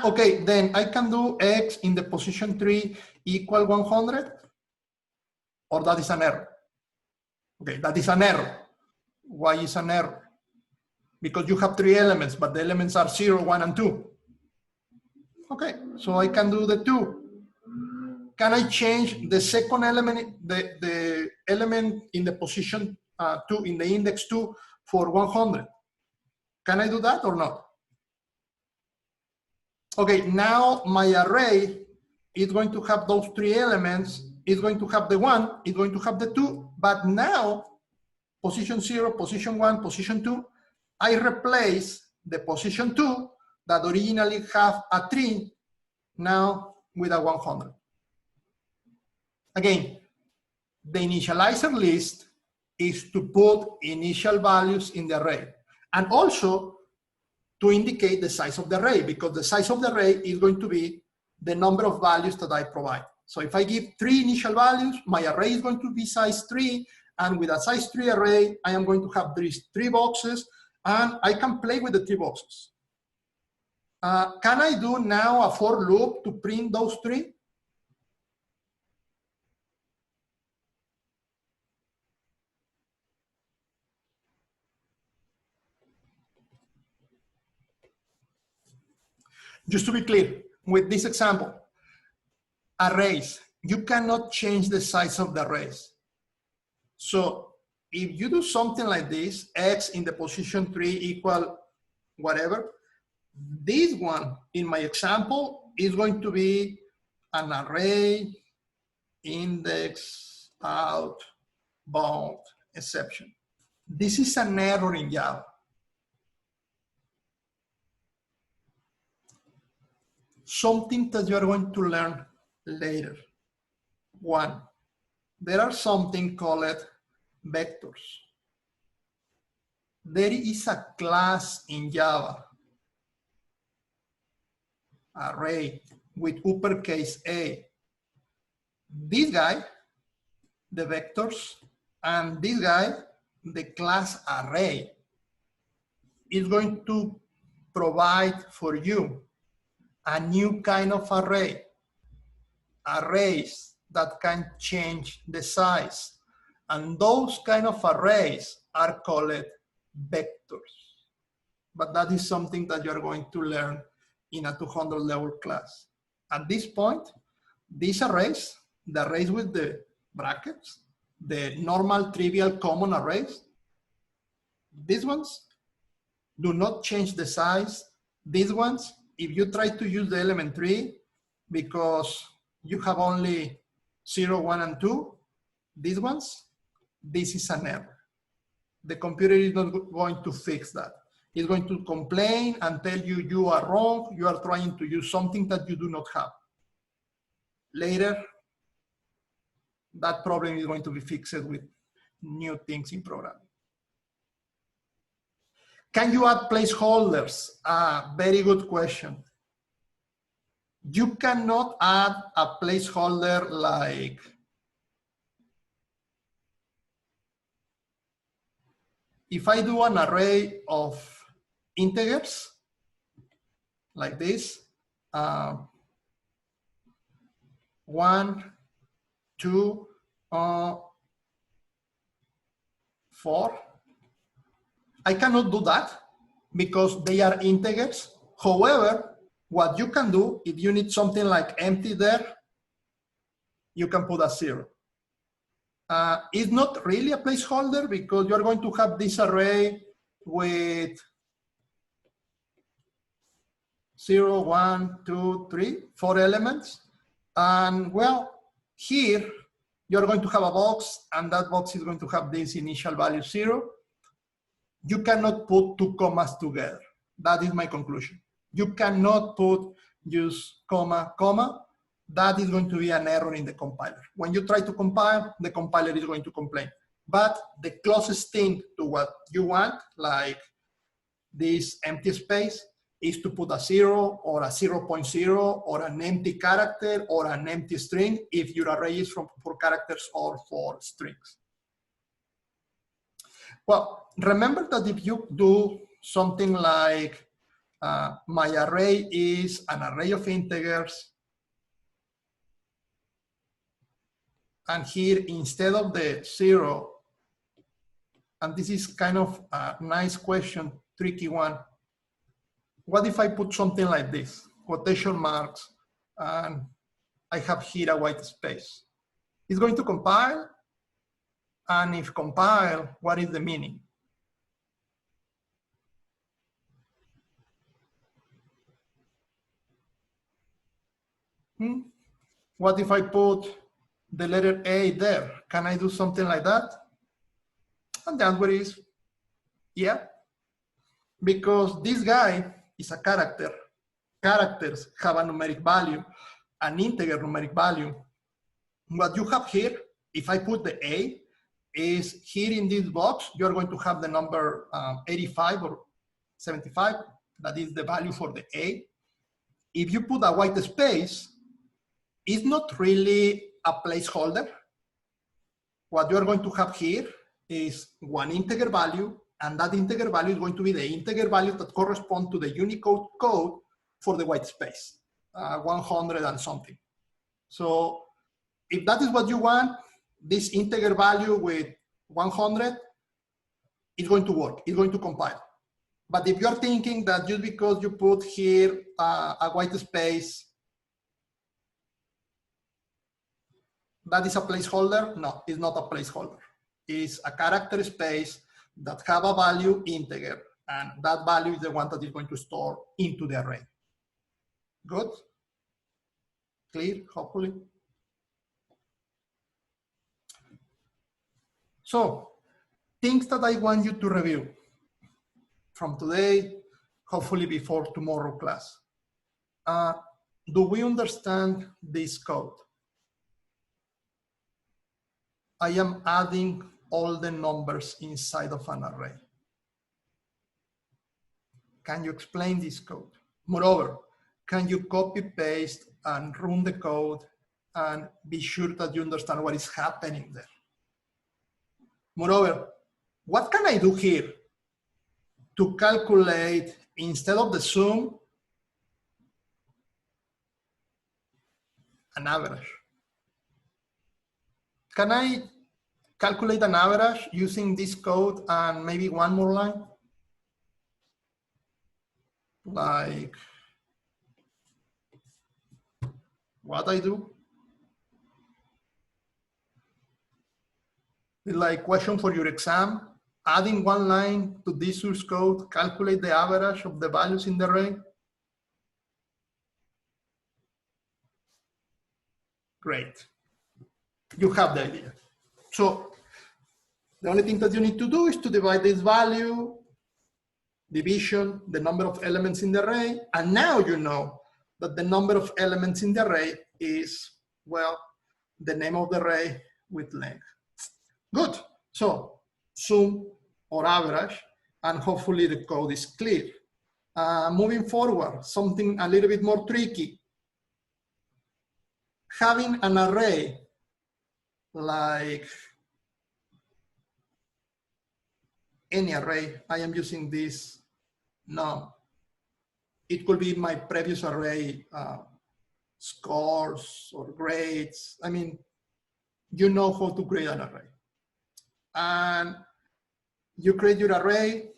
Okay, then I can do x in the position 3 equal 100, or that is an error? Okay, that is an error. Why is an error? Because you have 3 elements, but the elements are 0, 1, and 2. Okay, so I can do the 2. Can I change the second element, the element in the position 2, in the index 2 for 100? Can I do that or not? Okay, now my array is going to have those 3 elements. It's going to have the 1, it's going to have the 2, but now position 0, position 1, position 2, I replace the position 2 that originally have a 3 now with a 100. Again, the initializer list is to put initial values in the array, and also to indicate the size of the array, because the size of the array is going to be the number of values that I provide. So if I give 3 initial values, my array is going to be size 3, and with a size 3 array, I am going to have these 3 boxes, and I can play with the 3 boxes. Can I do now a for loop to print those 3? Just to be clear, with this example, arrays, you cannot change the size of the arrays. So if you do something like this, x in the position 3 equal whatever, this one in my example is going to be an array index out bound exception. This is an error in Java. Something that you are going to learn later. 1, there are something called vectors. There is a class in Java, array with uppercase A. This guy, the vectors, and this guy, the class array, is going to provide for you a new kind of array, arrays that can change the size. And those kind of arrays are called vectors. But that is something that you're going to learn in a 200 level class. At this point, these arrays, the arrays with the brackets, the normal trivial common arrays, these ones do not change the size. These ones, if you try to use the element 3, because you have only 0, 1, and 2, these ones, this is an error. The computer is not going to fix that. It's going to complain and tell you you are wrong, you are trying to use something that you do not have. Later, that problem is going to be fixed with new things in programming. Can you add placeholders? Very good question. You cannot add a placeholder like if I do an array of integers like this, 1, 2, 4. I cannot do that because they are integers. However, what you can do, if you need something like empty there, you can put a 0. It's not really a placeholder because you're going to have this array with 0, 1, 2, 3, 4 elements. And well, here you're going to have a box, and that box is going to have this initial value 0. You cannot put two commas together. That is my conclusion. You cannot put just comma, comma. That is going to be an error in the compiler. When you try to compile, the compiler is going to complain. But the closest thing to what you want, like this empty space, is to put a 0 or a 0.0 or an empty character or an empty string if your array is from 4 characters or 4 strings. Well, remember that if you do something like my array is an array of integers, and here instead of the 0, and this is kind of a nice question, tricky one. What if I put something like this, quotation marks, and I have here a white space? It's going to compile, and if compile, what is the meaning? What if I put the letter A there? Can I do something like that? And the answer is, yeah, because this guy is a character. Characters have a numeric value, an integer numeric value. What you have here, if I put the A, is here in this box, you're going to have the number 85 or 75. That is the value for the A. If you put a white space, it's not really a placeholder. What you're going to have here is one integer value, and that integer value is going to be the integer value that corresponds to the Unicode code for the white space, 100 and something. So if that is what you want, this integer value with 100 is going to work, it's going to compile. But if you're thinking that just because you put here a white space, that is a placeholder, no, it's not a placeholder. It's a character space that have a value integer, and that value is the one that is going to store into the array. Good? Clear, hopefully? So, things that I want you to review from today, hopefully before tomorrow class. Do we understand this code? I am adding all the numbers inside of an array. Can you explain this code? Moreover, can you copy paste and run the code and be sure that you understand what is happening there? Moreover, what can I do here to calculate, instead of the sum, an average? Can I calculate an average using this code and maybe one more line? Like what I do? Like question for your exam, adding one line to this source code, calculate the average of the values in the array. Great. You have the idea. So the only thing that you need to do is to divide this value, division, the number of elements in the array, and now you know that the number of elements in the array is, well, the name of the array with length. Good. So sum or average, and hopefully the code is clear. Moving forward, something a little bit more tricky. Having an array like any array, I am using this num. It could be my previous array, scores or grades. I mean, you know how to create an array. And you create your array,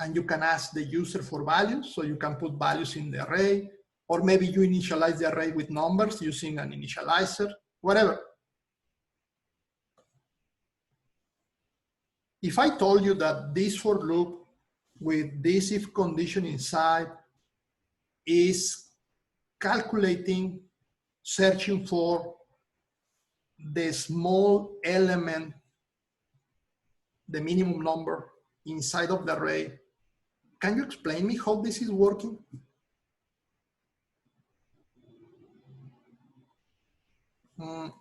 and you can ask the user for values. So you can put values in the array, or maybe you initialize the array with numbers using an initializer, whatever. If I told you that this for loop with this if condition inside is calculating, searching for the small element, the minimum number inside of the array. Can you explain me how this is working?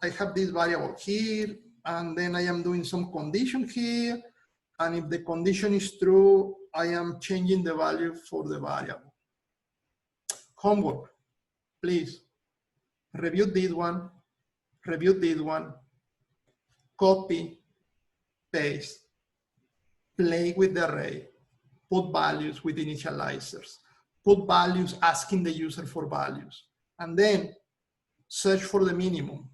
I have this variable here, and then I am doing some condition here. And if the condition is true, I am changing the value for the variable. Homework, please. Review this one, copy, paste, play with the array, put values with initializers, put values asking the user for values, and then search for the minimum,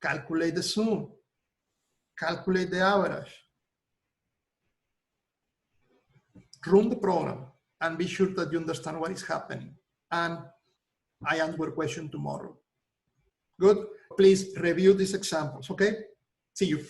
calculate the sum, calculate the average, run the program, and be sure that you understand what is happening. And I answer a question tomorrow. Good? Please review these examples, okay? See you.